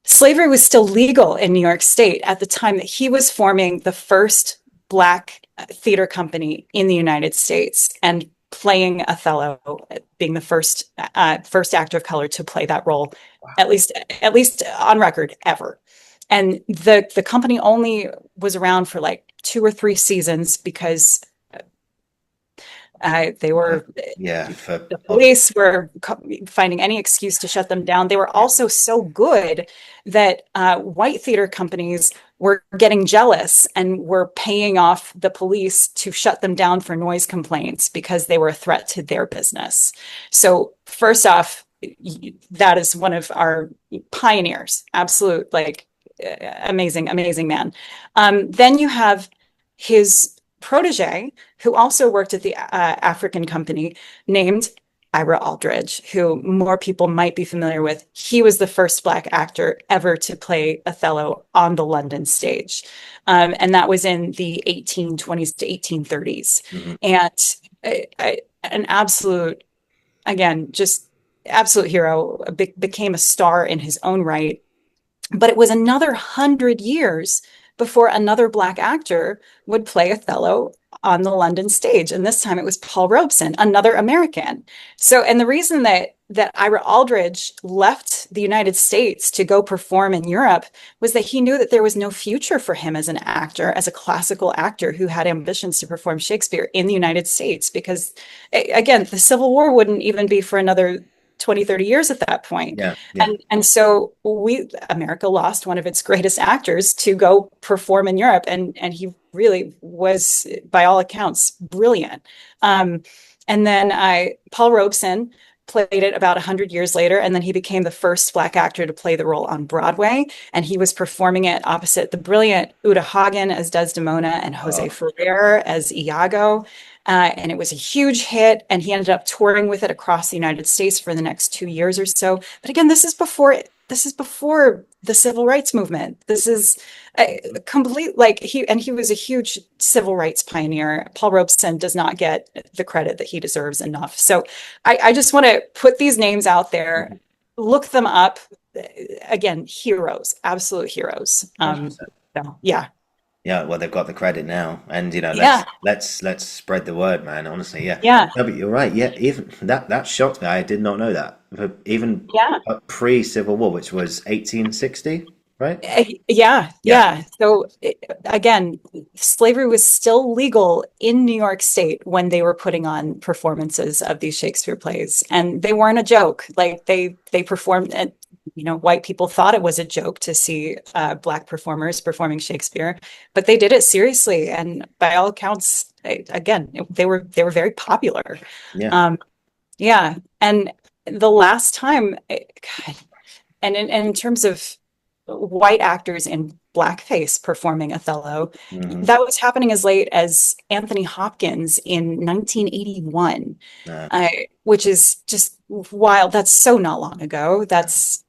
Slavery was still legal in New York State at the time that he was forming the first Black theater company in the United States and playing Othello, being the first actor of color to play that role, at least at least on record ever. And the company only was around for like 2 or 3 seasons because they Uh, were yeah, for the police were finding any excuse to shut them down. They were yeah, also so good that white theater companies were getting jealous and were paying off the police to shut them down for noise complaints because they were a threat to their business. So, first off, that is one of our pioneers, absolute, like, amazing, amazing man. Then you have his protege, who also worked at the African Company, named Ira Aldridge, who more people might be familiar with. He was the first Black actor ever to play Othello on the London stage. And that was in the 1820s to 1830s. mhm. And an absolute, again, just absolute hero, became a star in his own right. But it was another 100 years before another Black actor would play Othello on the London stage. And this time it was Paul Robeson, another American. So, and the reason that Ira Aldridge left the United States to go perform in Europe was that he knew that there was no future for him as an actor, as a classical actor who had ambitions to perform Shakespeare in the United States. Because again, the Civil War wouldn't even be for another 20, 30 years at that point. Yeah, yeah, And so America lost one of its greatest actors to go perform in Europe. And he really was, by all accounts, brilliant. Um, and then Paul Robeson played it about 100 years later, and then he became the first Black actor to play the role on Broadway. And he was performing it opposite the brilliant Uta Hagen as Desdemona and Jose oh, Ferrer as Iago. And it was a huge hit, and he ended up touring with it across the United States for the next 2 years or so. But again, this is before the civil rights movement. This is a complete, like, he was a huge civil rights pioneer. Paul Robeson does not get the credit that he deserves enough. So I just want to put these names out there, mhm. look them up. Again, heroes, absolute heroes. 100%. So yeah, Yeah, well, they've got the credit now, and yeah, let's spread the word, man. Honestly, yeah. yeah, No, but you're right. Yeah, even that shocked me. I did not know that. Even yeah. pre-Civil War, which was 1860, right? Yeah, Yeah. yeah. So again, slavery was still legal in New York State when they were putting on performances of these Shakespeare plays, and they weren't a joke. Like they performed, and white people thought it was a joke to see Black performers performing Shakespeare, but they did it seriously, and by all accounts, again, they were very popular. Yeah. Um, yeah, and the last time, God, and in terms of white actors in blackface performing Othello, Hmm. that was happening as late as Anthony Hopkins in 1981, Uh, which is just wild. That's so not long ago. That's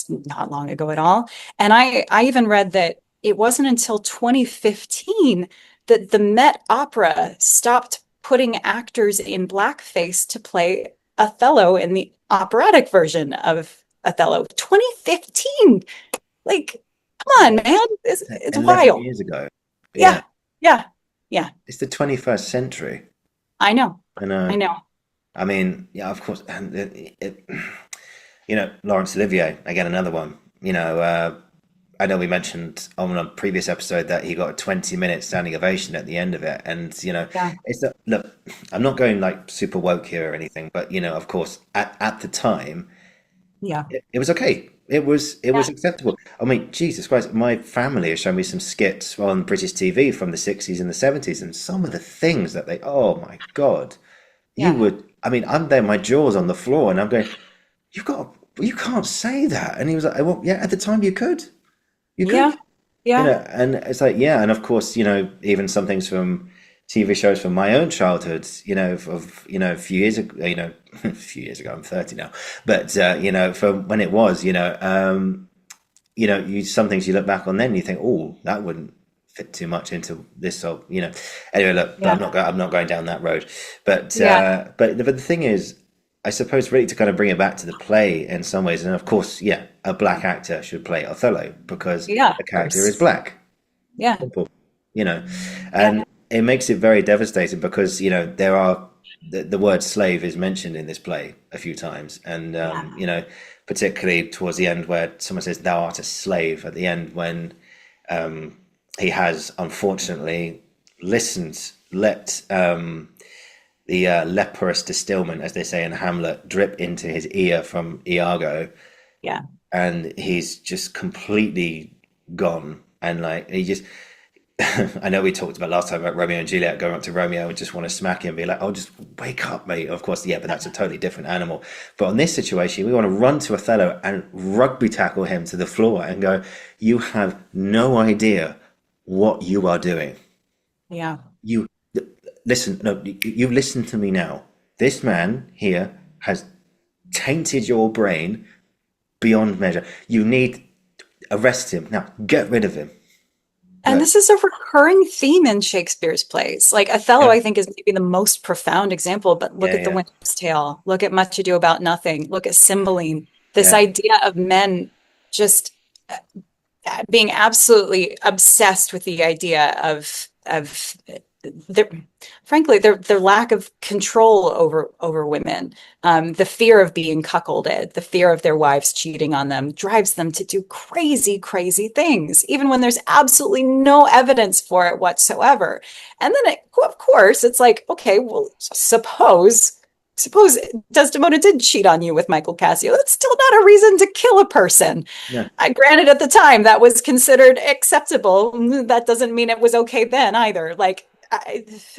not long ago at all. And I even read that it wasn't until 2015 that the Met Opera stopped putting actors in blackface to play Othello in the operatic version of Othello. 2015. Like, come on, man. It's 11 wild. years ago. Yeah. Yeah, yeah, yeah. It's the 21st century. I know. I I know. know. I mean, yeah, of course. And Laurence Olivier, again, another one. I know we mentioned on a previous episode that he got a 20-minute standing ovation at the end of it. And, Yeah, it's that, look, I'm not going like super woke here or anything, but, of course, at the time, yeah, it was okay. It was yeah, acceptable. I mean, Jesus Christ, my family has shown me some skits on British TV from the 60s and the 70s, and some of the things that oh my God, you yeah, would, I mean, I'm there, my jaw's on the floor, and I'm going, "You've got, you can't say that." And he was like, "Well, yeah, at the time you could, Yeah. Yeah. And it's like, yeah, and of course, even some things from TV shows from my own childhood, a few years ago, a few years ago, I'm 30 now, but from when it was, some things you look back on then, you think, oh, that wouldn't fit too much into this, or Anyway, look, but Yeah. I'm not going down that road. But Yeah. the thing is, I suppose really to kind of bring it back to the play in some ways, and of course, yeah, a black actor should play Othello because Yeah, of the character is course. black. Yeah. Simple, you know, Yeah. and it makes it very devastating because there are the word slave is mentioned in this play a few times, and Yeah. particularly towards the end where someone says thou art a slave at the end when he has unfortunately let the leprous distillment, as they say in Hamlet, drip into his ear from Iago, Yeah. and he's just completely gone. And like he just, I know we talked about last time about Romeo and Juliet going up to Romeo and just want to smack him, and be like, "Oh, just wake up, mate." Of course, yeah, but that's a totally different animal. But on this situation, we want to run to Othello and rugby tackle him to the floor and go, "You have no idea what you are doing. Yeah. You listen. No, you listen to me now. This man here has tainted your brain beyond measure. You need arrest him now. Get rid of him." And Like, this is a recurring theme in Shakespeare's plays. Like Othello, yeah, I think, is maybe the most profound example, but look yeah, at The yeah, Winter's Tale, look at Much Ado About Nothing, look at Cymbeline. This yeah, idea of men just being absolutely obsessed with the idea of their, frankly, their lack of control over women, the fear of being cuckolded, the fear of their wives cheating on them, drives them to do crazy, crazy things, even when there's absolutely no evidence for it whatsoever. And then, of course, it's like, okay, well, suppose Desdemona did cheat on you with Michael Cassio. That's still not a reason to kill a person. yeah, Granted, at the time that was considered acceptable. That doesn't mean it was okay then either. Like,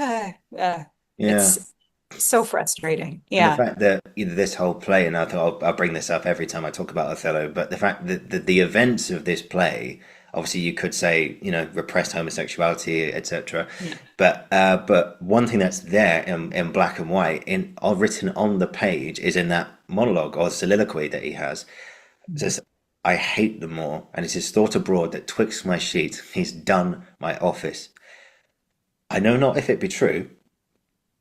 yeah. it's so frustrating. And the Yeah. fact that this whole play, and I thought I'll bring this up every time I talk about Othello, but the fact that the events of this play, obviously you could say, repressed homosexuality, etc. Yeah. But one thing that's there in black and white, written on the page, is in that monologue or soliloquy that he has. It says, "I hate the Moor, and it is thought abroad that twixt my sheets he's done my office. I know not if it be true,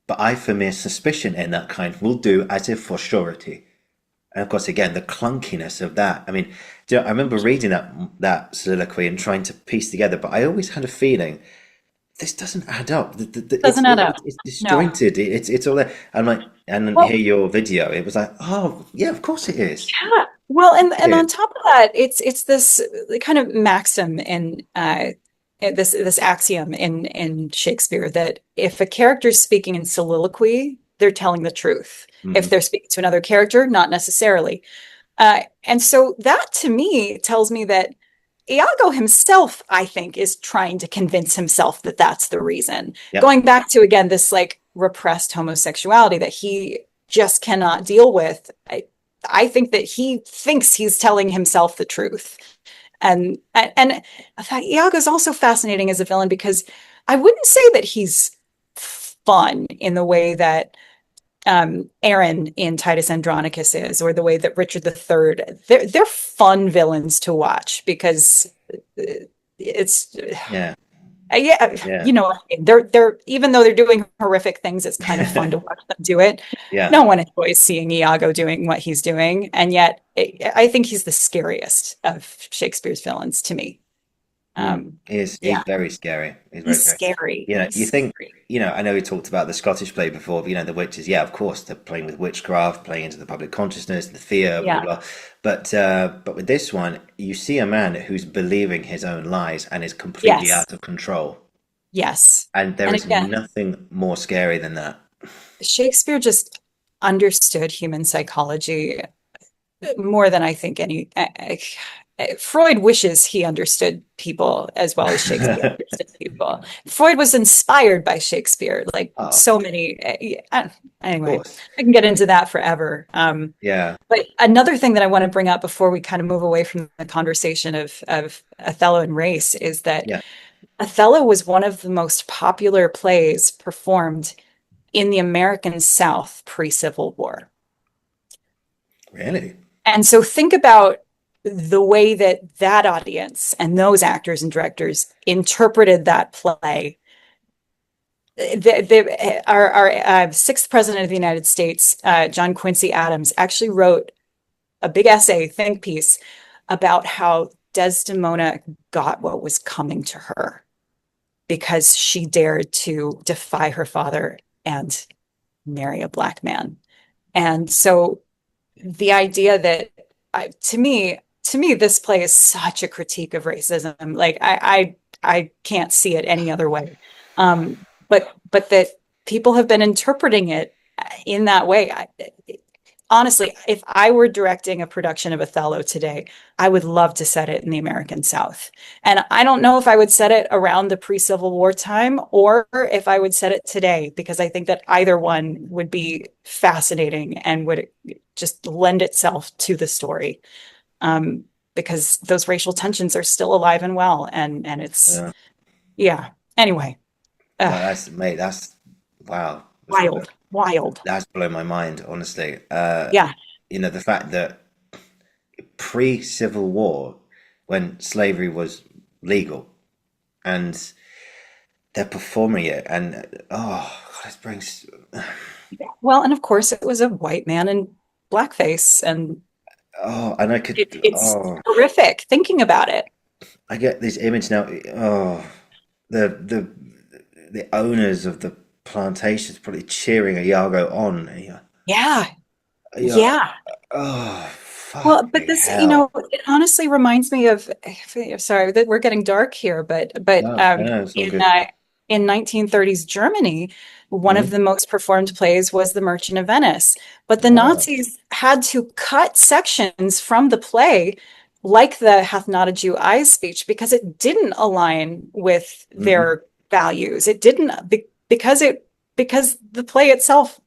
but I for mere suspicion in that kind will do as if for surety." And of course, again, the clunkiness of that. I mean, I remember reading that soliloquy and trying to piece together, but I always had a feeling this doesn't add up. Doesn't add up. It's No. disjointed. It's all there. I'm like, and then hear Well, your video. It was like, oh yeah, of course it is. yeah. Well, and It on is. top of that, it's this kind of maxim in this axiom in Shakespeare that if a character is speaking in soliloquy, they're telling the truth. Hmm. If they're speaking to another character, not necessarily. And so that to me tells me that Iago himself, I think, is trying to convince himself that that's the reason. Yep. Going back to, again, this like repressed homosexuality that he just cannot deal with. I think that he thinks he's telling himself the truth. And I thought Iago's also fascinating as a villain because I wouldn't say that he's fun in the way that Aaron in Titus Andronicus is, or the way that Richard III. They're fun villains to watch because it's Yeah. yeah, Yeah. you know, they're even though they're doing horrific things, it's kind of fun to watch them do it. Yeah. No one enjoys seeing Iago doing what he's doing, and yet I think he's the scariest of Shakespeare's villains to me. Mm. Um, He's yeah, very scary. He's very he's scary. scary. You He's think, scary. I know we talked about the Scottish play before, the witches, yeah, of course, they're playing with witchcraft, playing into the public consciousness, the fear, blah, Yeah. blah. But with this one, you see a man who's believing his own lies and is completely Yes. out of control. Yes. And there And is again, nothing more scary than that. Shakespeare just understood human psychology more than I think any. Freud wishes he understood people as well as Shakespeare understood people. Freud was inspired by Shakespeare, like Oh, so many. of Anyway, course. I can get into that forever. Yeah, But another thing that I want to bring up before we kind of move away from the conversation of Othello and race is that yeah. Othello was one of the most popular plays performed in the American South pre-Civil War. Really? And so think about the way that that audience and those actors and directors interpreted that play. Our sixth president of the United States, John Quincy Adams, actually wrote a big essay, think piece, about how Desdemona got what was coming to her because she dared to defy her father and marry a black man. And so the idea that to me, this play is such a critique of racism. Like I can't see it any other way. But that people have been interpreting it in that way. Honestly, if I were directing a production of Othello today, I would love to set it in the American South. And I don't know if I would set it around the pre-Civil War time or if I would set it today, because I think that either one would be fascinating and would just lend itself to the story. Um, because those racial tensions are still alive and well. And it's, Yeah. yeah. Anyway, No, uh, that's mate. That's wow. wild, wild. That's blown my mind, honestly. Yeah. The fact that pre-Civil War, when slavery was legal, and they're performing it, and oh, God, it brings. Well, and of course, it was a white man in blackface, and Oh, and I could. it's Oh, horrific thinking about it. I get this image now. Oh, the the the owners of the plantations probably cheering Iago on. Yeah, Yeah. yeah. Oh, Well, but fucking this, hell. it honestly reminds me of, sorry that we're getting dark here, but No, no, it's all good. in 1930s Germany, one of Hmm. the most performed plays was The Merchant of Venice. But the Oh. Nazis had to cut sections from the play, like the "Hath not a Jew eyes" speech, because it didn't align with Hmm. their values. It didn't because the play itself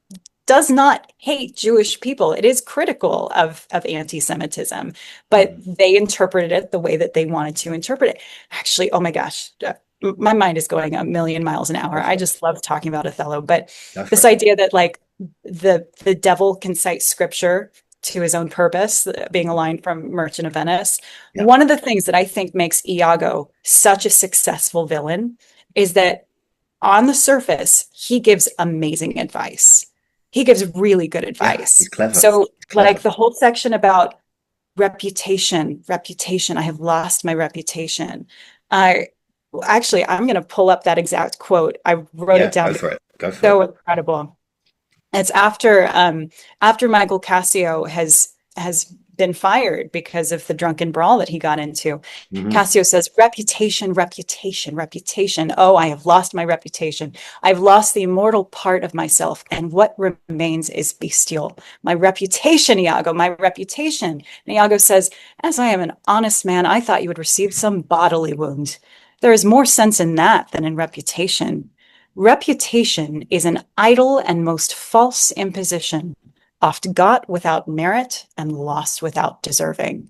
does not hate Jewish people. It is critical of anti-Semitism, but Hmm. they interpreted it the way that they wanted to interpret it. Actually, oh my gosh, my mind is going a million miles an hour. Go I for it. just love talking about Othello, but Go for this it. idea that like the devil can cite scripture to his own purpose, being a line from Merchant of Venice. Yeah. One of the things that I think makes Iago such a successful villain is that on the surface, he gives amazing advice. He gives really good Yeah. He's advice. clever. So, He's like clever. the whole section about reputation, I have lost my reputation. I actually, I'm going to pull up that exact quote. I wrote it Yeah. down Go because for it. Go it's for it. so incredible. It's after Michael Cassio has been fired because of the drunken brawl that he got into. Hmm. Cassio says, "Reputation, reputation, reputation. Oh, I have lost my reputation. I've lost the immortal part of myself, and what remains is bestial. My reputation, Iago, my reputation." And Iago says, "As I am an honest man, I thought you would receive some bodily wound. There is more sense in that than in reputation. Reputation is an idle and most false imposition, oft got without merit and lost without deserving."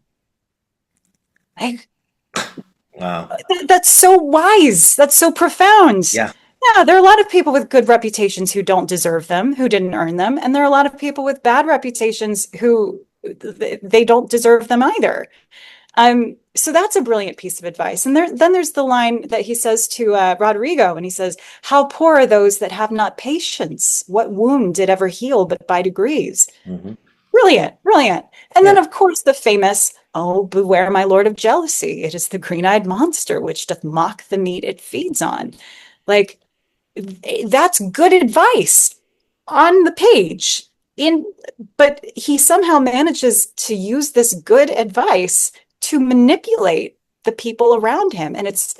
I, Wow. that's so wise. That's so profound. Yeah. Yeah, there are a lot of people with good reputations who don't deserve them, who didn't earn them, and there are a lot of people with bad reputations who they don't deserve them either. So that's a brilliant piece of advice. And then there's the line that he says to Rodrigo, and he says, "How poor are those that have not patience? What wound did ever heal but by degrees?" Hmm. Brilliant, brilliant. And then, Yeah. of course, the famous, "Oh, beware, my lord of jealousy. It is the green-eyed monster which doth mock the meat it feeds on." Like, that's good advice on the page. In But he somehow manages to use this good advice to manipulate the people around him, and it's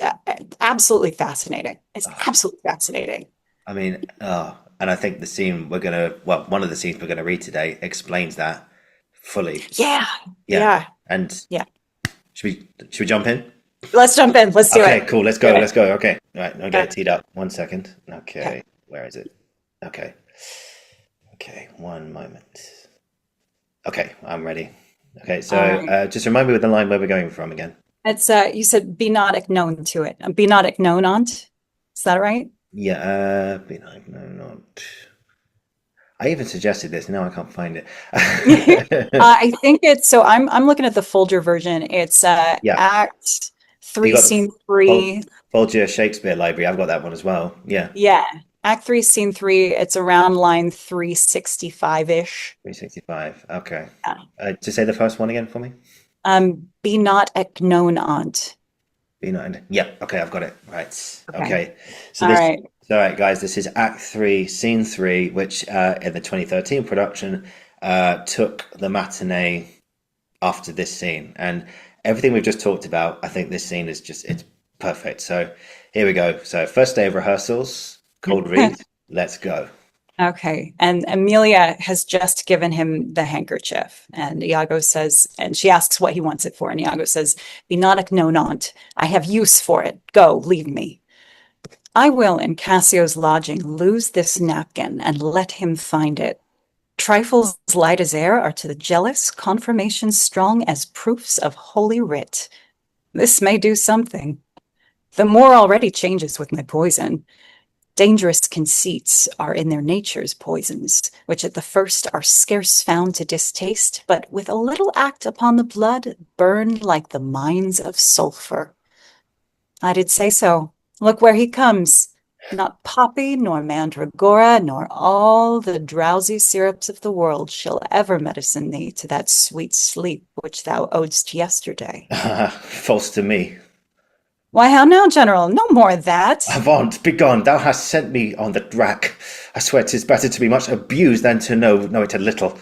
absolutely fascinating. It's absolutely fascinating. I mean, and I think the scene well, one of the scenes we're gonna read today explains that fully. Yeah, Yeah. yeah, And yeah. Should we jump in? Let's jump in. Let's do Okay, it. cool. Let's Do go. it. Let's go. Okay. All right. I'll get Okay. it teed up. 1 second. Okay. Okay. Where is it? Okay. Okay. One moment. Okay. I'm ready. Okay. So All right. just remind me with the line where we're going from again. It's you said be not known to it. Be not known on. Is that right? Yeah. No, not. I even suggested this. Now I can't find it. I think it's so I'm looking at the Folger version. It's Yeah. Act You 3, got the Scene 3. Folger Shakespeare Library. I've got that one as well. Yeah. Yeah. Act 3, Scene 3. It's around line 365-ish. 365. Okay. Yeah. To say the first one again for me. Be not known on't. B9. Yeah. Okay. I've got it. Right. Okay. Okay. So All this. right. So, all right, guys. This is Act 3, Scene 3, which in the 2013 production took the matinee after this scene, and everything we've just talked about. I think this scene is it's perfect. So here we go. So first day of rehearsals. Cold read. Let's go. Okay. And Amelia has just given him the handkerchief. And Iago says, and she asks what he wants it for. And Iago says, be not known on't. I have use for it. Go, leave me. I will in Cassio's lodging lose this napkin and let him find it. Trifles light as air are to the jealous confirmations strong as proofs of holy writ. This may do something. The Moor already changes with my poison. Dangerous conceits are in their natures poisons, which at the first are scarce found to distaste, but with a little act upon the blood burn like the mines of sulphur. I did say so. Look where he comes. Not poppy, nor mandragora, nor all the drowsy syrups of the world shall ever medicine thee to that sweet sleep which thou owedst yesterday. False to me. Why, how now, General? No more of that. Avaunt, begone! Thou hast sent me on the rack. I swear 'tis better to be much abused than to know it a little.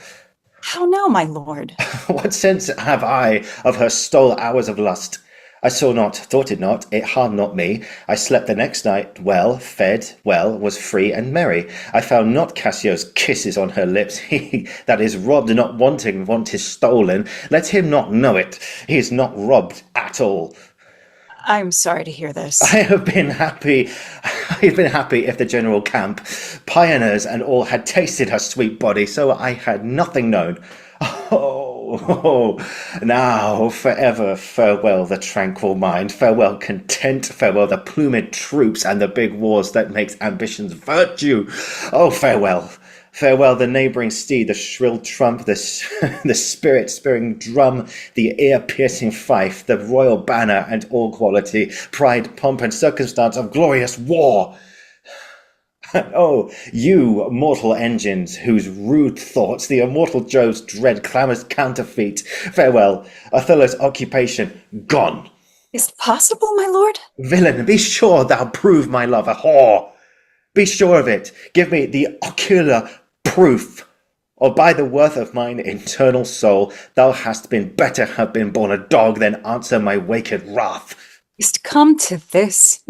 How now, my lord? What sense have I of her stole hours of lust? I saw not, thought it not, it harmed not me. I slept the next night well, fed well, was free and merry. I found not Cassio's kisses on her lips. He that is robbed, not wanting, want is stolen. Let him not know it. He is not robbed at all. I'm sorry to hear this. I have been happy. I've been happy if the general camp, pioneers and all had tasted her sweet body, so I had nothing known. Oh, now forever farewell the tranquil mind, farewell content, farewell the plumed troops and the big wars that makes ambition's virtue. Oh, farewell. Farewell the neighbouring steed, the shrill trump, the spirit-spurring drum, the ear-piercing fife, the royal banner and all quality, pride, pomp and circumstance of glorious war. Oh, you mortal engines, whose rude thoughts the immortal Jove's dread clamours counterfeit. Farewell, Othello's occupation gone. Is it possible, my lord? Villain, be sure thou prove my love a whore. Be sure of it. Give me the ocular proof. Or by the worth of mine eternal soul, thou hast been better have been born a dog than answer my waked wrath. Is to come to this?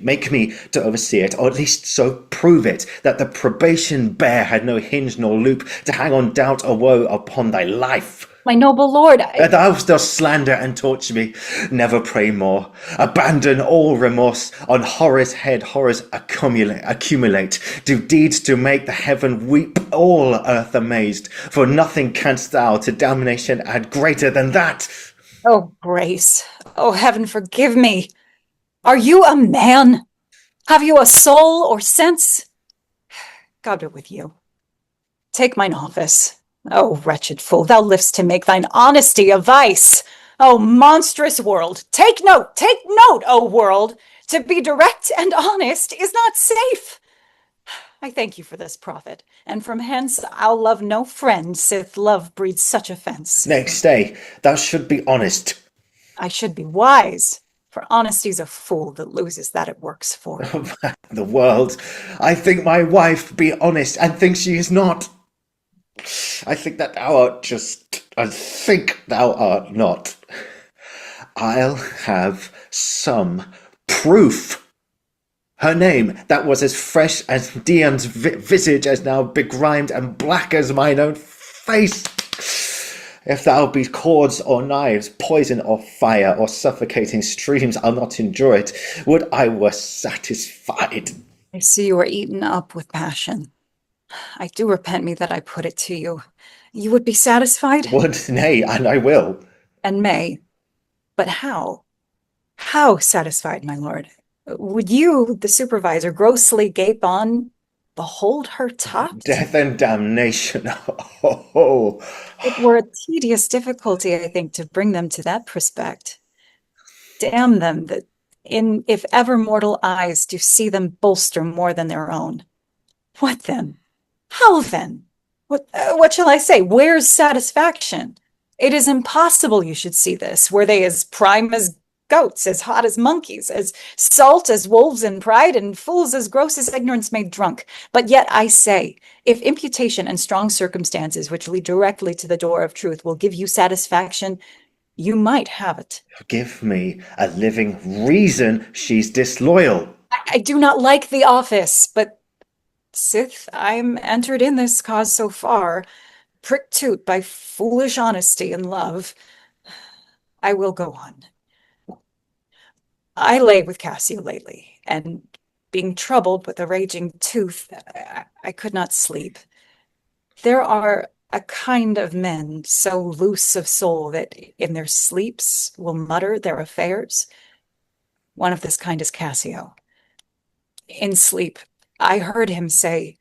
Make me to oversee it, or at least so prove it, that the probation bear had no hinge nor loop to hang on doubt or woe upon thy life. My noble lord, Thou dost slander and torture me. Never pray more. Abandon all remorse. On horror's head horrors accumulate. Do deeds to make the heaven weep, all earth amazed. For nothing canst thou to damnation add greater than that. Oh, grace. Oh, heaven, forgive me. Are you a man? Have you a soul or sense? God be with you. Take mine office. Oh, wretched fool, thou liv'st to make thine honesty a vice. Oh, monstrous world, take note, O world. To be direct and honest is not safe. I thank you for this, prophet, and from hence I'll love no friend, sith love breeds such offence. Nay, stay, thou should be honest. I should be wise, for honesty's a fool that loses that it works for. The world, I think my wife be honest, and think she is not. I think that thou art just, I think thou art not. I'll have some proof. Her name, that was as fresh as Dion's visage, as now begrimed and black as mine own face. If thou be cords or knives, poison or fire, or suffocating streams, I'll not endure it. Would I were satisfied. I see you are eaten up with passion. I do repent me that I put it to you. You would be satisfied? Would, nay, and I will. And may. But how? How satisfied, my lord? Would you, the supervisor, grossly gape on, behold her topped? Death and damnation. Oh, It were a tedious difficulty, I think, to bring them to that prospect. Damn them, that in if ever mortal eyes do see them bolster more than their own. What then? How then? What shall I say? Where's satisfaction? It is impossible you should see this. Were they as prime as goats, as hot as monkeys, as salt as wolves in pride, and fools as gross as ignorance made drunk? But yet I say, if imputation and strong circumstances which lead directly to the door of truth will give you satisfaction, you might have it. give me a living reason she's disloyal. I do not like the office, but sith I'm entered in this cause so far, pricked toot by foolish honesty and love, I will go on. I lay with Cassio lately, and being troubled with a raging tooth, I could not sleep. There are a kind of men so loose of soul that in their sleeps will mutter their affairs. One of this kind is Cassio. In sleep, I heard him say,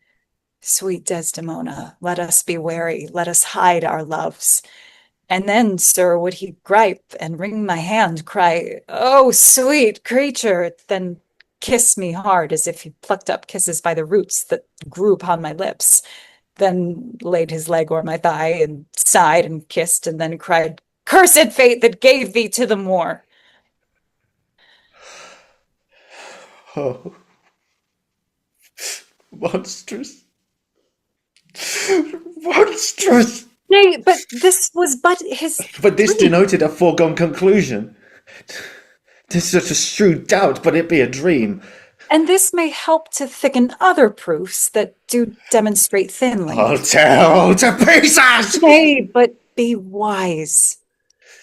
"Sweet Desdemona, let us be wary, let us hide our loves." And then, sir, would he gripe and wring my hand, cry, "Oh, sweet creature," then kiss me hard as if he plucked up kisses by the roots that grew upon my lips, then laid his leg o'er my thigh and sighed and kissed, and then cried, "Cursed fate that gave thee to the Moor." Oh, monstrous. Monstrous! Nay, but this was but his But this dream. denoted a foregone conclusion. 'Tis such a shrewd doubt, but it be a dream. And this may help to thicken other proofs that do demonstrate thinly. I'll tear all to pieces! Nay, but be wise.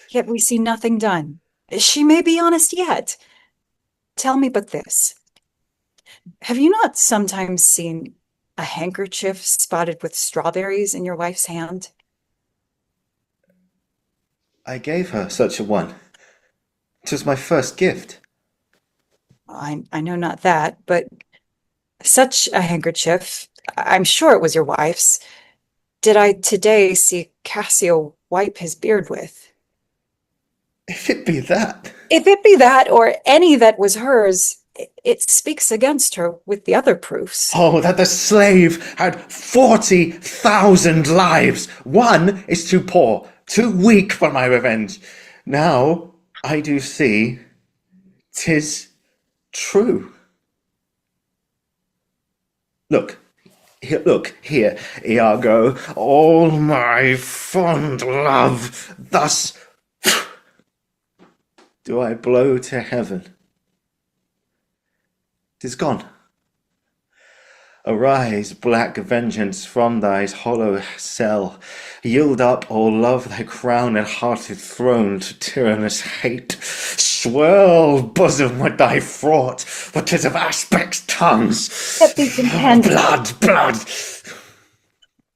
Yet we see nothing done. She may be honest yet. Tell me but this. Have you not sometimes seen a handkerchief spotted with strawberries in your wife's hand? I gave her such a one. 'Twas my first gift. I know not that, but such a handkerchief, I'm sure it was your wife's, did I today see Cassio wipe his beard with. If it be that. If it be that, or any that was hers, it speaks against her with the other proofs. Oh, that the slave had 40,000 lives. One is too poor, too weak for my revenge. Now I do see 'tis true. Look here, Iago, all my fond love, thus do I blow to heaven. 'Tis gone. Arise, black vengeance, from thy hollow cell. Yield up, O love, thy crown and hearted throne to tyrannous hate. Swirl, bosom, with thy fraught, but 'tis of aspects tongues. Let be content. Blood.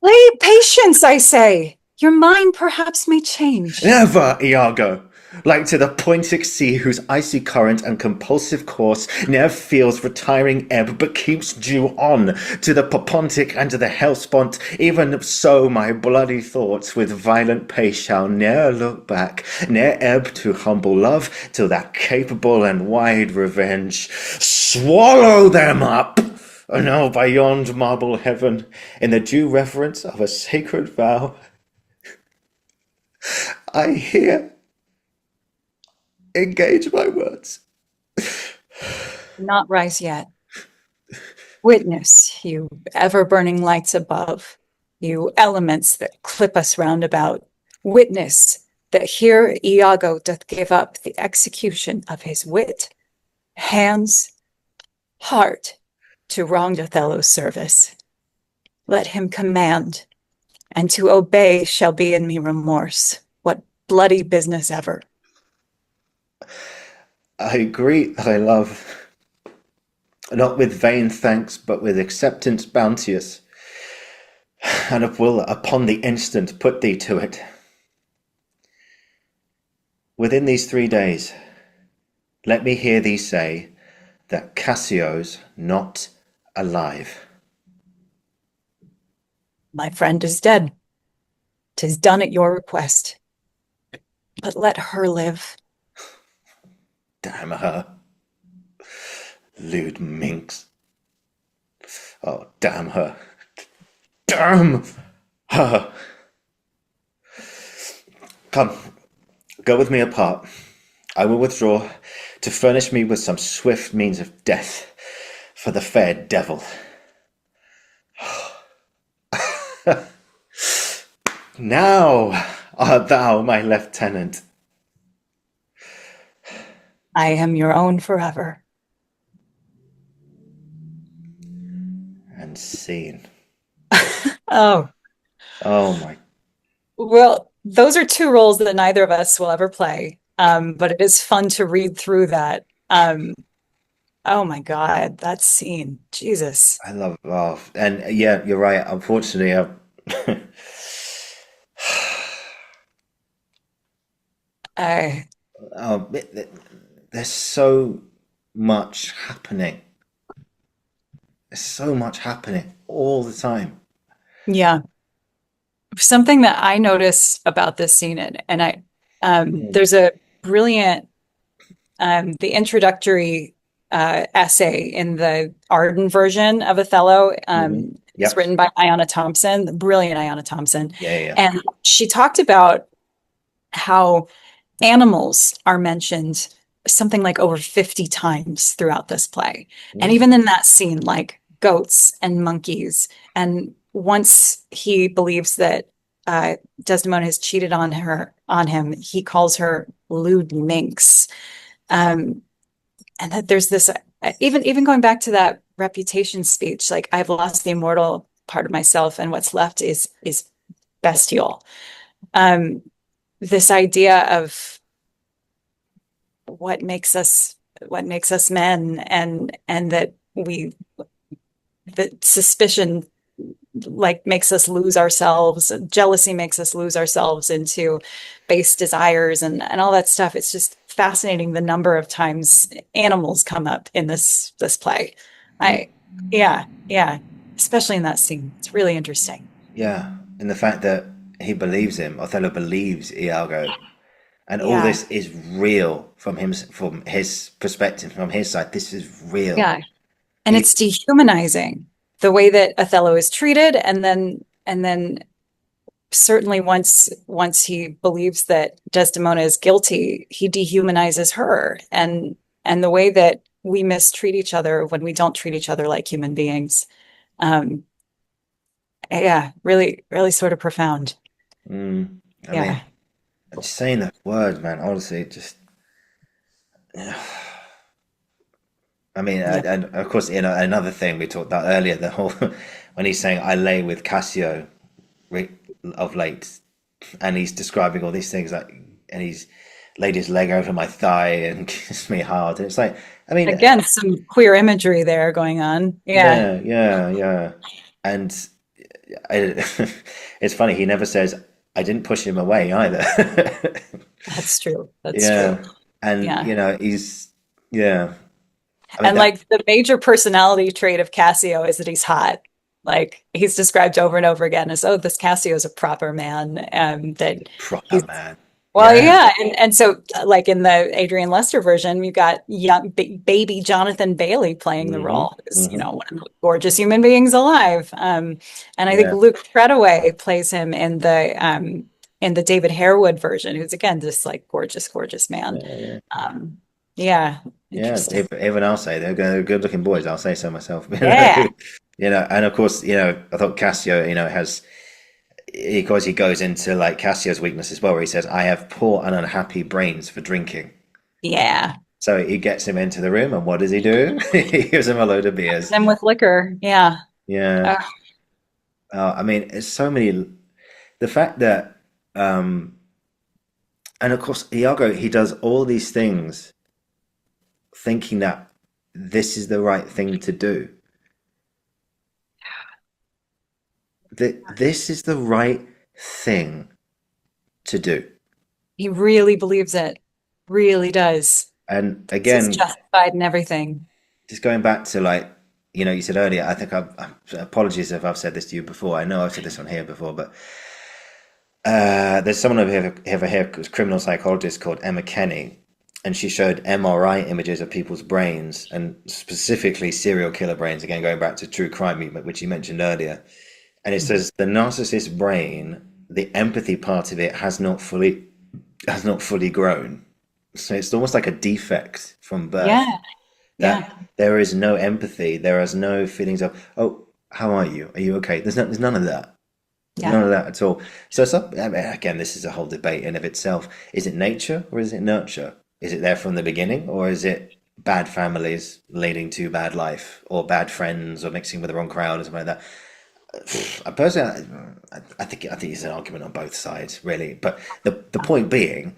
Lay patience, I say. Your mind perhaps may change. Never, Iago. Like to the Pointic Sea, whose icy current and compulsive course ne'er feels retiring ebb, but keeps due on to the Popontic and to the Hellespont, even so my bloody thoughts with violent pace shall ne'er look back, ne'er ebb to humble love, till that capable and wide revenge swallow them up. And now by yond marble heaven, in the due reverence of a sacred vow, I here engage my words. Not rise yet. Witness, you ever-burning lights above, you elements that clip us round about. Witness that here Iago doth give up the execution of his wit, hands, heart, to wronged Othello's service. Let him command, and to obey shall be in me remorse. bloody business ever. I greet thy love, not with vain thanks, but with acceptance bounteous, and will upon the instant put thee to it. Within these 3 days, let me hear thee say that Cassio's not alive. My friend is dead. 'Tis done at your request. But let her live. Damn her, lewd minx. Oh, damn her. Damn her. Come, go with me apart. I will withdraw to furnish me with some swift means of death for the fair devil. Now art thou my lieutenant. I am your own forever. And scene. Oh, Oh my. well, those are two roles that neither of us will ever play. But it is fun to read through that. Oh my God, that scene. Jesus. I love laugh. And yeah, you're right. Unfortunately, I oh, there's so much happening. There's so much happening all the time. yeah. Something that I notice about this scene, and I Mm. there's a brilliant the introductory essay in the Arden version of Othello. It's Yep. written by Ayanna Thompson, the brilliant Ayanna Thompson. Yeah, yeah. And she talked about how animals are mentioned something like over 50 times throughout this play. And Mm. even in that scene, like goats and monkeys. And once he believes that Desdemona has cheated on him, he calls her lewd minx. Um, and that there's this even going back to that reputation speech, like I've lost the immortal part of myself, and what's left is bestial. Um, this idea of what makes us men, and that we that suspicion like makes us lose ourselves, jealousy makes us lose ourselves into base desires and all that stuff. It's just fascinating the number of times animals come up in this play. Mm. I yeah, especially in that scene. It's really interesting. Yeah. And the fact that he believes him, Othello believes Iago, and all Yeah. this is real from his perspective, from his side. This is real. Yeah. And He, it's dehumanizing the way that Othello is treated, and then certainly once he believes that Desdemona is guilty, he dehumanizes her, and the way that we mistreat each other when we don't treat each other like human beings. Um, yeah, really, really sort of profound. mm, I mean, Yeah, just saying those words, man. Honestly, it just. I mean, yeah, and of course, another thing we talked about earlier, the whole when he's saying, "I lay with Cassio re- of late," and he's describing all these things like, and he's laid his leg over my thigh and kissed me hard. And it's like, I mean, again, some queer imagery there going on. Yeah, yeah, yeah, yeah. And I, it's funny, he never says, I didn't push him away either. that's true. That's true. Yeah. And, Yeah. yeah. I mean, And that like the major personality trait of Cassio is that he's hot. Like he's described over and over again as, oh, this Cassio is a proper man, and that proper he's man. well, Yeah. yeah, and so like in the Adrian Lester version, you got young baby Jonathan Bailey playing the Hmm. role, who's Hmm. one of the gorgeous human beings alive. And I think Yeah. Luke Treadaway plays him in the David Harewood version, who's again just like gorgeous, gorgeous man. Yeah. Yeah. Um, yeah, Yeah. interesting. Even I'll say they're good looking boys. I'll say so myself. Yeah, And of course, I thought Cassio, has, because he goes into like Cassio's weakness as well, where he says, I have poor and unhappy brains for drinking. yeah. So he gets him into the room, and what does he do? He gives him a load of beers. And with liquor, yeah. Yeah. Uh, I mean, it's so many. The fact that um, And of course, Iago, he does all these things thinking that this is the right thing to do. That this is the right thing to do. He really believes it. Really does. And He's again, justified in everything. just going back to like, you said earlier, I think apologies if I've said this to you before. I know I've said this on here before, but there's someone over here, who's a criminal psychologist called Emma Kenny, and she showed MRI images of people's brains, and specifically serial killer brains. Again, going back to true crime, which you mentioned earlier, and it says the narcissist brain, the empathy part of it has not fully grown. So it's almost like a defect from birth. Yeah, yeah, That there is no empathy, there is no feelings of, oh, how are you? Are you okay? There's none of that. There's yeah, none of that at all. So I mean, again, this is a whole debate in of itself. Is it nature or is it nurture? Is it there from the beginning, or is it bad families leading to bad life, or bad friends, or mixing with the wrong crowd, or something like that? I personally, I think it's an argument on both sides, really. But the point being,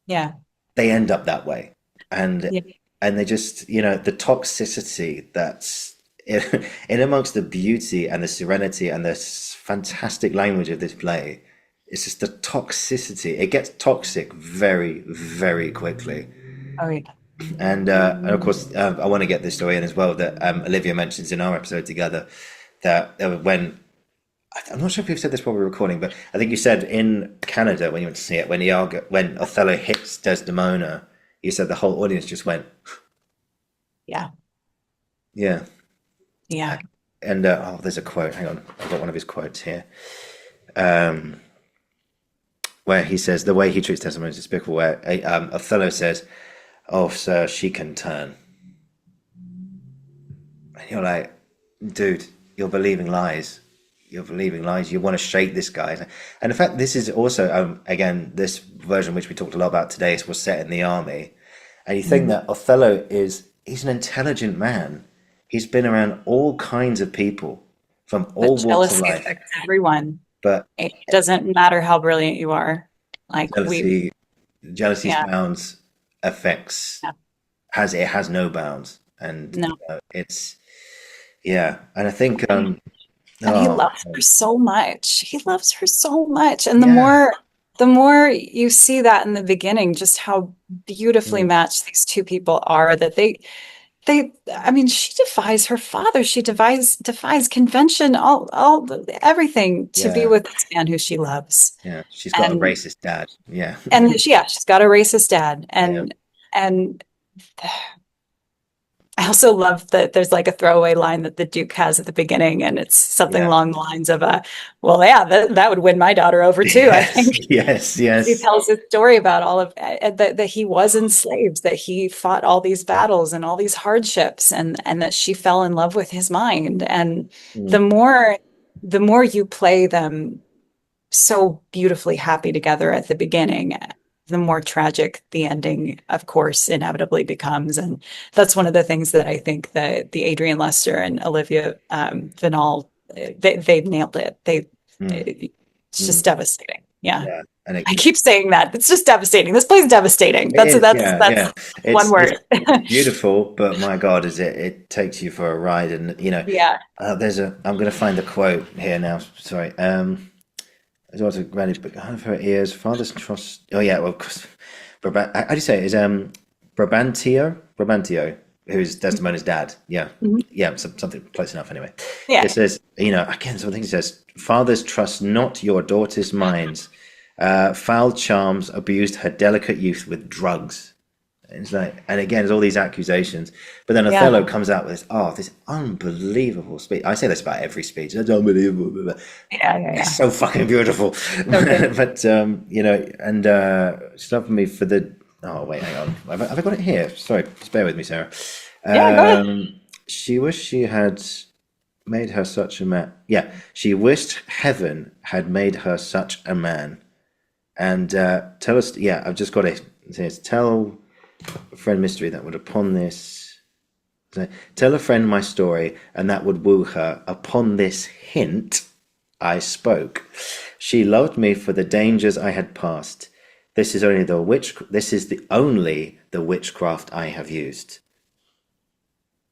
yeah, they end up that way, and yeah. they just, the toxicity that's in amongst the beauty and the serenity and the fantastic language of this play. It's just the toxicity. It gets toxic very, very quickly. Oh, yeah. And of course, I want to get this story in as well that Olivia mentions in our episode together, that when I'm not sure if you've said this while we were recording, but I think you said in Canada when you went to see it, when Othello hits Desdemona, you said the whole audience just went, Yeah, yeah. yeah. And oh, there's a quote. Hang on, I've got one of his quotes here, um, where he says the way he treats Desdemona is despicable. Where Othello says, "Oh, sir, she can turn," and you're like, "Dude, you're believing lies. You're believing lies. You want to shake this guy." And in fact, this is also again this version which we talked a lot about today was set in the army, and you think Mhm. that Othello he's an intelligent man. He's been around all kinds of people from But all walks of jealousy life, affects everyone. but It doesn't matter how brilliant you are. Like jealousy, jealousy's yeah, bounds affects yeah, has no bounds, and no. it's yeah, and I think And he oh loves her so much. He loves her so much. And yeah, the more you see that in the beginning, just how beautifully mm, matched these two people are, that I mean, she defies her father. She defies convention, everything to be yeah, with this man who she loves. yeah, she's got a And racist dad, yeah, yeah, she's got a racist dad. yeah, And I also love that there's like a throwaway line that the Duke has at the beginning, and it's something yeah, along the lines of, well, yeah, that would win my daughter over too, I yes, think. yes, He yes, tells his story about all of that he was enslaved, that he fought all these battles and all these hardships, and that she fell in love with his mind. And the mm, more the more you play them so beautifully happy together at the beginning, the more tragic the ending, of course, inevitably becomes. And that's one of the things that I think that the Adrian Lester and Olivia Vinal, they've nailed it. mm, It's mm, just devastating. Yeah. yeah, and I keep saying that. It's just devastating. This play's devastating. it is, That's yeah, yeah. one It's word. beautiful, but my God, is it takes you for a ride, and Yeah. I'm going to find the quote here now. Sorry. There's also granted, but out of her ears, father's trust. Oh yeah, well, of course, how do you say it? Is Brabantio, who's Desdemona's dad? Yeah, Mhm. yeah, something close enough. Anyway, Yeah. it says, again, something says, fathers trust not your daughters' minds. Foul charms abused her delicate youth with drugs. And it's like, and again, there's all these accusations. But then Yeah. Othello comes out with this unbelievable speech. I say this about every speech. That's unbelievable. Yeah. Yeah. It's Yeah. so fucking beautiful. Okay. But and stop me for the. Oh wait, hang on. Have I got it here? Sorry, just bear with me, Sarah. Yeah. Go ahead. She wished she had made her such a man. Yeah, she wished heaven had made her such a man. And tell us. Yeah, I've just got it. It says, tell a friend mystery that would upon this. Tell a friend my story, and that would woo her. Upon this hint, I spoke. She loved me for the dangers I had passed. This is the witchcraft I have used.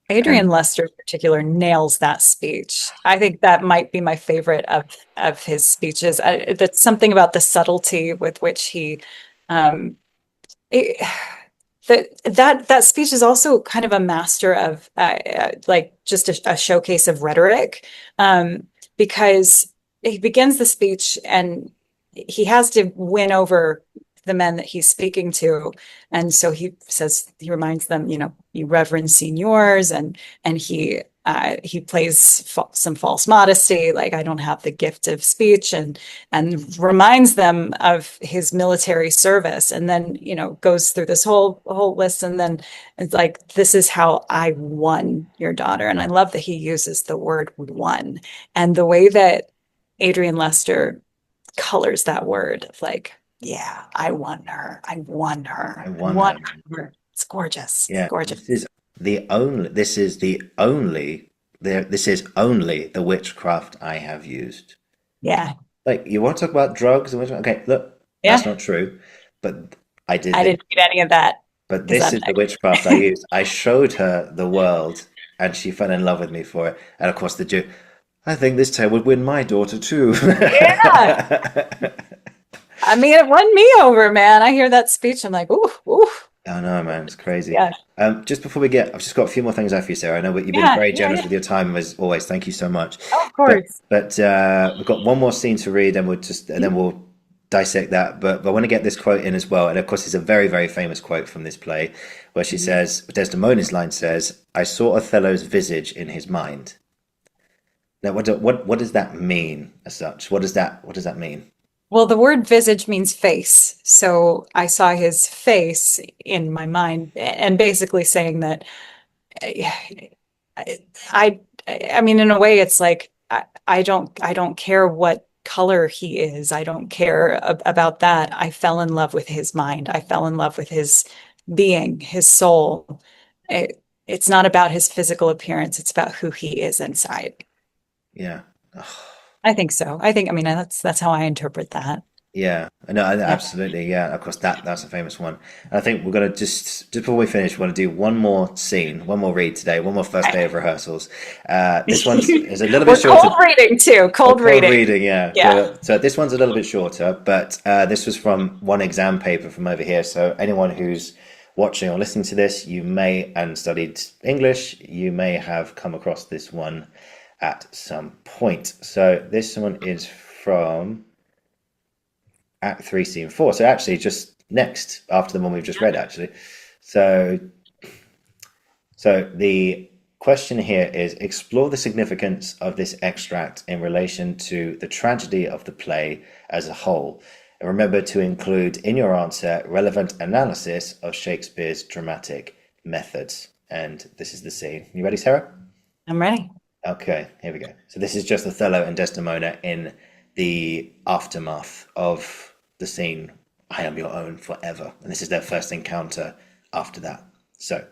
Adrian And Lester in particular nails that speech. I think that might be my favorite of his speeches. That's something about the subtlety with which he um, it, that speech is also kind of a master of like just a showcase of rhetoric, because he begins the speech and he has to win over the men that he's speaking to, and so he reminds them, you reverend seniors, and he plays some false modesty, like I don't have the gift of speech, and reminds them of his military service, and then goes through this whole list, and then it's like, this is how I won your daughter. And I love that he uses the word won, and the way that Adrian Lester colors that word of like, yeah, I won her, I won I her, I won won her. her. It's gorgeous, it's Yeah, gorgeous. this is only the witchcraft I have used. Yeah, Like, you want to talk about drugs and okay, look, that's yeah, not true, but I did I this. didn't need any of that But because this I'm is the witchcraft I used. I showed her the world, and she fell in love with me for it. And of course, the Jew. I think this tale would win my daughter too. yeah. I mean, it won me over, man. I hear that speech, I'm like, ooh, ooh, I know, man, it's crazy. yeah, Just before we get, I've just got a few more things out for you, Sarah. I know you've been yeah, very yeah, generous yeah. with your time as always. Thank you so much. Oh, of But course. we've got one more scene to read, and then we'll dissect that. But I want to get this quote in as well, and of course, it's a very very famous quote from this play, where she Mhm. says, Desdemona's line says, "I saw Othello's visage in his mind." Now, what does that mean as such? What does that mean? Well, the word visage means face. So I saw his face in my mind, and basically saying that I, I, I mean, in a way, it's like I don't care what color he is. I don't care about that. I fell in love with his mind. I fell in love with his being, his soul. It's not about his physical appearance. It's about who he is inside. Yeah. I think so. I mean, that's how I interpret that. Yeah, no, Yeah. absolutely. Yeah, of course that's a famous one. And I think we're gonna just before we finish, we're gonna do one more scene, one more read today, one more first day of rehearsals. This one's is a little bit We're cold shorter. reading too. A Cold cold reading. reading, yeah. Yeah. So this one's a little bit shorter, but this was from one exam paper from over here. So anyone who's watching or listening to this, you may and studied English, you may have come across this one at some point. So this one is from Act 3, Scene 4. So actually, just next after the one we've just read, actually. So, so the question here is explore the significance of this extract in relation to the tragedy of the play as a whole. And remember to include in your answer relevant analysis of Shakespeare's dramatic methods. And this is the scene. You ready, Sarah? I'm ready. Okay, here we go. So this is just Othello and Desdemona in the aftermath of the scene, I am your own forever. And this is their first encounter after that. So,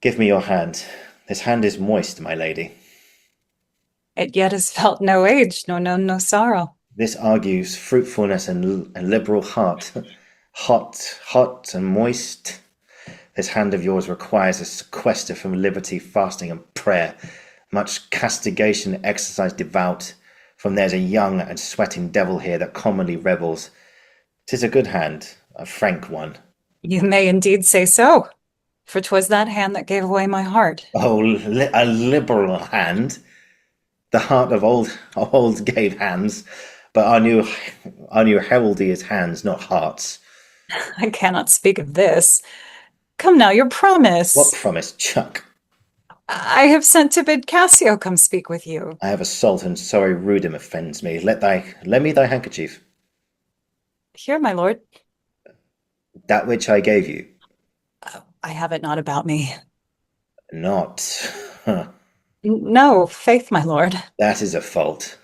give me your hand. This hand is moist, my lady. It yet has felt no age, no sorrow. This argues fruitfulness and liberal heart. Hot and moist. This hand of yours requires a sequester from liberty, fasting, and prayer. Much castigation, exercise devout. From there's a young and sweating devil here that commonly rebels. 'Tis a good hand, a frank one. You may indeed say so, for 'twas that hand that gave away my heart. Oh, a liberal hand. The heart of old gave hands, but our new heraldry is hands, not hearts. I cannot speak of this. Come now, your What promise. promise, Chuck? I have sent to bid Cassio come speak with you. I have a salt and sorry Rudim offends me. Lend me thy handkerchief. Here, my lord. That which I gave you. I have it not about me. Not. No, faith, my lord. That is a fault.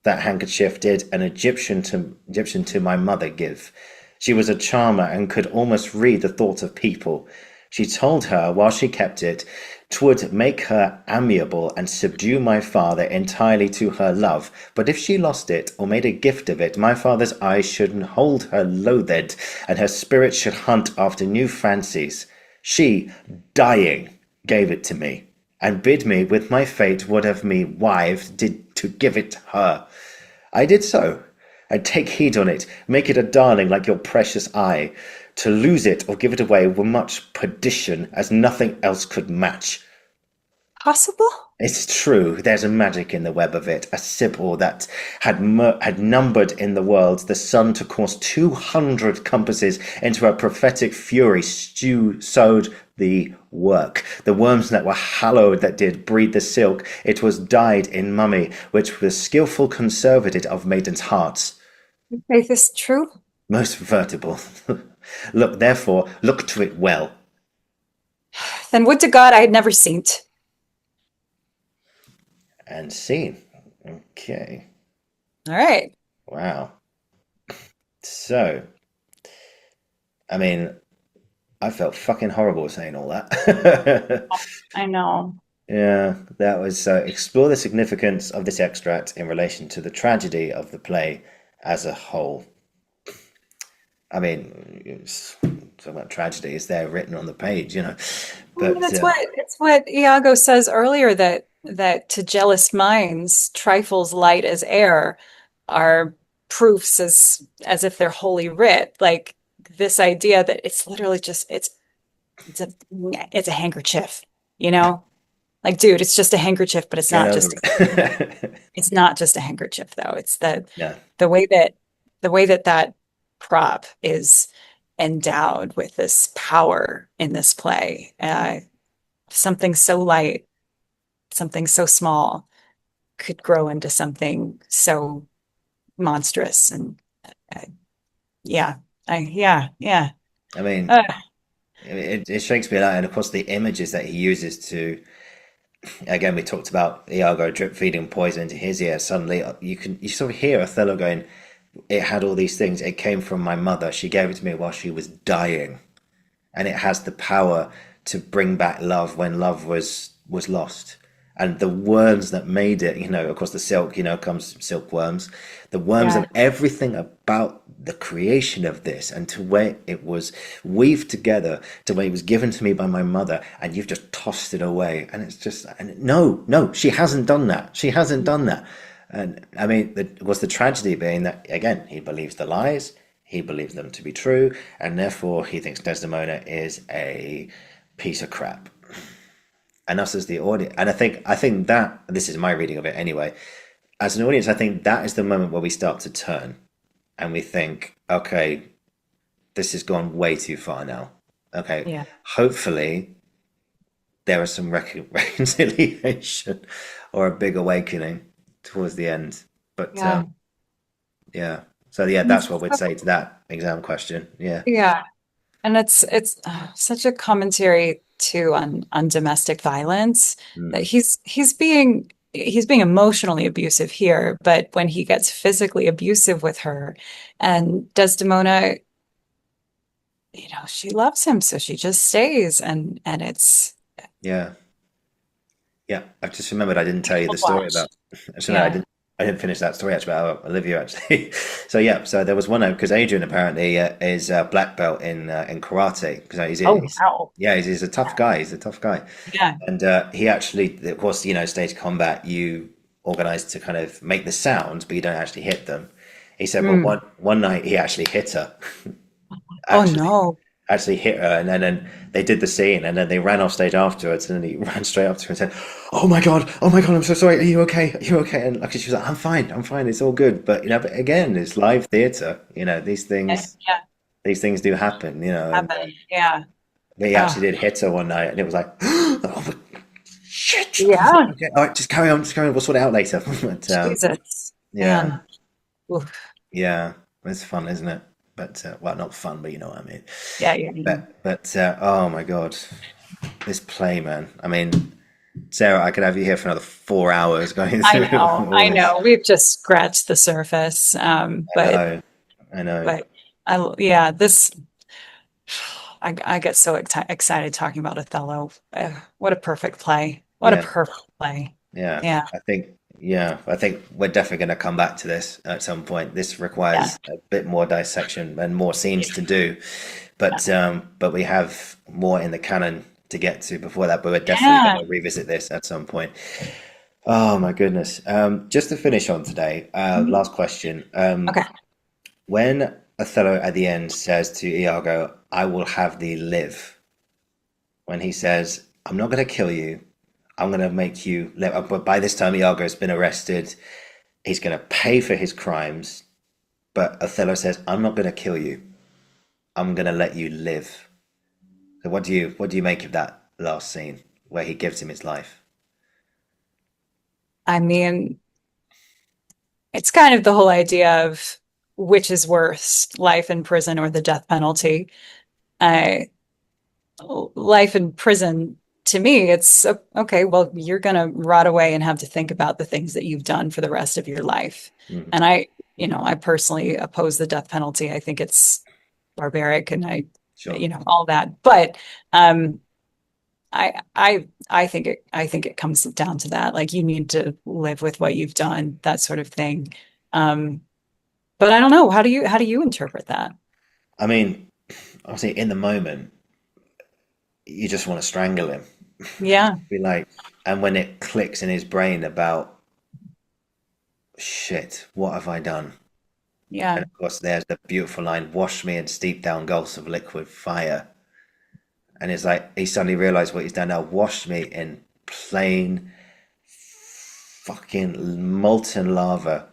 That handkerchief did an Egyptian to my mother give. She was a charmer and could almost read the thoughts of people. She told her while she kept it, 'Twould make her amiable and subdue my father entirely to her love. But if she lost it, or made a gift of it, my father's eyes should hold her loathed, and her spirit should hunt after new fancies. She, dying, gave it to me, and bid me with my fate would have me wived did to give it her. I did so, and take heed on it, make it a darling like your precious eye. To lose it or give it away were much perdition, as nothing else could match. Possible? It's true, there's a magic in the web of it, a sibyl that had numbered in the world the sun to course 200 compasses into her prophetic fury sewed the work. The worms that were hallowed that did breed the silk, it was dyed in mummy, which was skilful conserved it of maidens' hearts. Faith is true. Most vertible. Look, therefore, look to it well. Then would to God I had never seen't. And seen. Okay. All right. Wow. So, I mean, I felt fucking horrible saying all that. I know. Yeah, that was explore the significance of this extract in relation to the tragedy of the play as a whole. I mean, it's talking about tragedy, it's there written on the page, you know. I mean, But it's what Iago says earlier that to jealous minds, trifles light as air are proofs as if they're holy writ. Like this idea that it's literally just it's a it's a handkerchief, you know? Like, dude, it's just a handkerchief, but get over it. it's not just a handkerchief though. It's Yeah, the way that the way that that prop is endowed with this power in this play. Something so light, something so small could grow into something so monstrous. And uh, yeah, yeah. I mean, Uh, it's Shakespeare, and of course the images that he uses to. Again, we talked about Iago drip feeding poison into his ear. Suddenly, you sort of hear Othello going, "It had all these things. It came from my mother. She gave it to me while she was dying, and it has the power to bring back love when love was lost." And the worms that made it, of course, the silk, comes silkworms, the worms yeah, and everything about the creation of this and to where it was weaved together, to where it was given to me by my mother, and you've just tossed it away. And it's just, and no, no, she hasn't done that. She hasn't done that. And I mean, was the tragedy being that, again, he believes the lies, he believes them to be true, and therefore he thinks Desdemona is a piece of crap. And us as the audience, and I think that this is my reading of it anyway. As an audience, I think that is the moment where we start to turn and we think, okay, this has gone way too far now. Okay, yeah, hopefully there is some reconciliation or a big awakening towards the end. But yeah. yeah, so yeah, that's what we'd say to that exam question. Yeah. Yeah. And it's such a commentary too on domestic violence that Mm. he's being emotionally abusive here, but when he gets physically abusive with her, and Desdemona, she loves him, so she just stays, and it's Yeah. Yeah, I've just remembered I didn't tell you the story watch. about. Actually, no, I Yeah. didn't. I didn't finish that story actually about Olivia actually. So yeah, so there was one because Adrian apparently is a black belt in karate because Oh, wow. yeah he's a tough guy. He's a tough guy, Yeah. and he actually, of course, stage combat you organize to kind of make the sound, but you don't actually hit them. He said, well, Mm. one night he actually hit her, Oh actually no. actually hit her, and then they did the scene, and then they ran off stage afterwards, and then he ran straight up to her and said, oh my God, I'm so sorry, are you okay, are you okay?" And like she was like, I'm fine, it's all good. But but again, it's live theater, Yeah. Yeah. these things do happen, and Happen. Yeah. he Oh, actually did hit her one night, and it was like, oh my shit. yeah. Okay, all right, just carry on, we'll sort it out later. But Jesus. yeah, Man. Oof. yeah, it's fun, isn't it? But well, not fun, but you know what I mean. Yeah, yeah. But oh my God, this play, man. I mean, Sarah, I could have you here for another 4 hours going I through know, all I this. know. We've just scratched the surface. I know, I know. But yeah, this I get so excited talking about Othello. What a perfect play. What a Yeah, perfect play. yeah. Yeah, I think we're definitely going to come back to this at some point. This yeah, requires a bit more dissection and more yeah, scenes to do, but we have more in the canon to get to before that. But we're definitely yeah. going to revisit this at some point. Oh my goodness! Just to finish on today, Mhm. last question. Okay. When Othello at the end says to Iago, "I will have thee live," when he says, "I'm not going to kill you. I'm going to make you live." But by this time, Iago's been arrested. He's going to pay for his crimes. But Othello says, "I'm not going to kill you. I'm going to let you live." So what do you make of that last scene where he gives him his life? I mean, it's kind of the whole idea of which is worse, life in prison or the death penalty. I Life in prison, to me, it's okay, well, you're gonna rot away and have to think about the things that you've done for the rest of your life. Mm, And I personally oppose the death penalty. I think it's barbaric and sure. all that. But um I think it comes down to that. Like you need to live with what you've done, that sort of thing. Um, but I don't know. How do you interpret that? I mean, obviously, in the moment, you just want to strangle him. Yeah, Be like, and when it clicks in his brain about shit, what have I done? yeah, And of course, there's the beautiful line, "Wash me in steep down gulfs of liquid fire." And it's like he suddenly realized what he's done now. Washed me in plain fucking molten lava,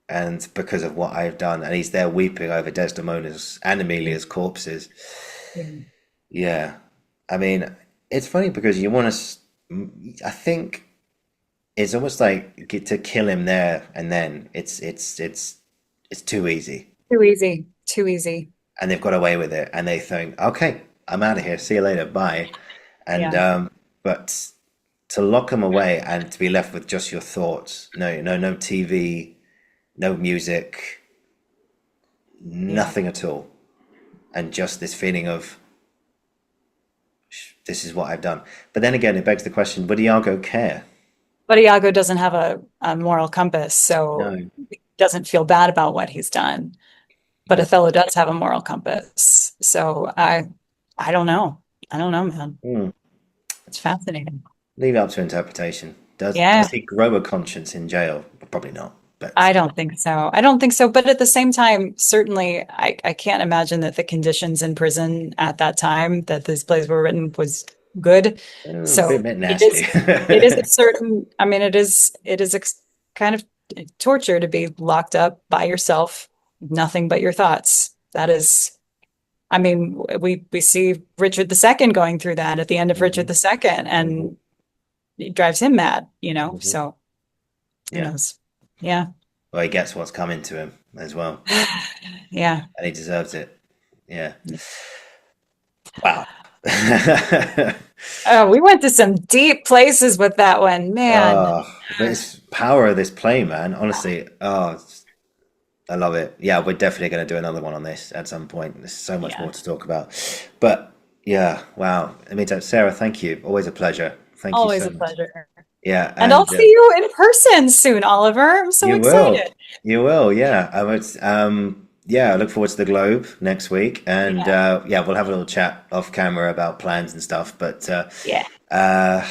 and because of what I've done, and he's there weeping over Desdemona's and Amelia's corpses. yeah, Yeah, I mean, it's funny because you want to. I think it's almost like to kill him there and then. It's too easy, too easy, too easy. and they've got away with it, and they think, okay, I'm out of here. See you later. Bye. And Yeah, but to lock him away and to be left with just your thoughts. No TV, no music, yeah. nothing at all, and just this feeling of this is what I've done. But then again, it begs the question: would Iago care? But Iago doesn't have a moral compass, so No, he doesn't feel bad about what he's done. But but Othello does have a moral compass. So I don't know. I don't know, man. mm, It's fascinating. leave it up to interpretation. Does Yeah, he grow a conscience in jail? Probably not. But I don't think so. I don't think so. But at the same time, certainly, I can't imagine that the conditions in prison at that time that these plays were written was good. a So bit nasty. it is a certain, I mean, it is kind of torture to be locked up by yourself, nothing but your thoughts. That is, I mean, we see Richard II going through that at the end of Richard Hmm. II, Hmm. and it drives him mad, Hmm. So who Yeah. knows? Yeah. Well, he gets what's coming to him as well, Yeah. and he deserves it. Yeah. Wow. Oh, we went to some deep places with that one, man. But it's power of this play, man. Honestly, I love it. Yeah, we're definitely going to do another one on this at some point. There's so much Yeah. more to talk about. But yeah, wow. I mean, Sarah, thank you. Always a pleasure. Thank you Always so a much. pleasure. Yeah, And I'll and see you in person soon, Oliver. I'm so you will. excited. You will. Yeah. I would. Yeah. I look forward to the Globe next week, and Yeah. yeah, we'll have a little chat off camera about plans and stuff. But Yeah. uh,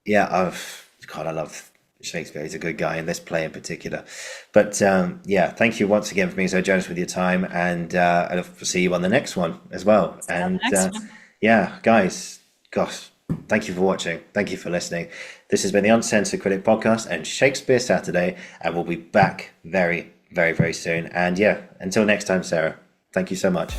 yeah, God, I love Shakespeare. He's a good guy in this play in particular. But yeah, thank you once again for being so generous with your time, and I'll see you on the next one as well. See you on the And next one. yeah, guys, gosh, thank you for watching. Thank you for listening. This has been the Uncensored Critic podcast and Shakespeare Saturday, and we'll be back very, very, very soon. And yeah, until next time, Sarah, thank you so much.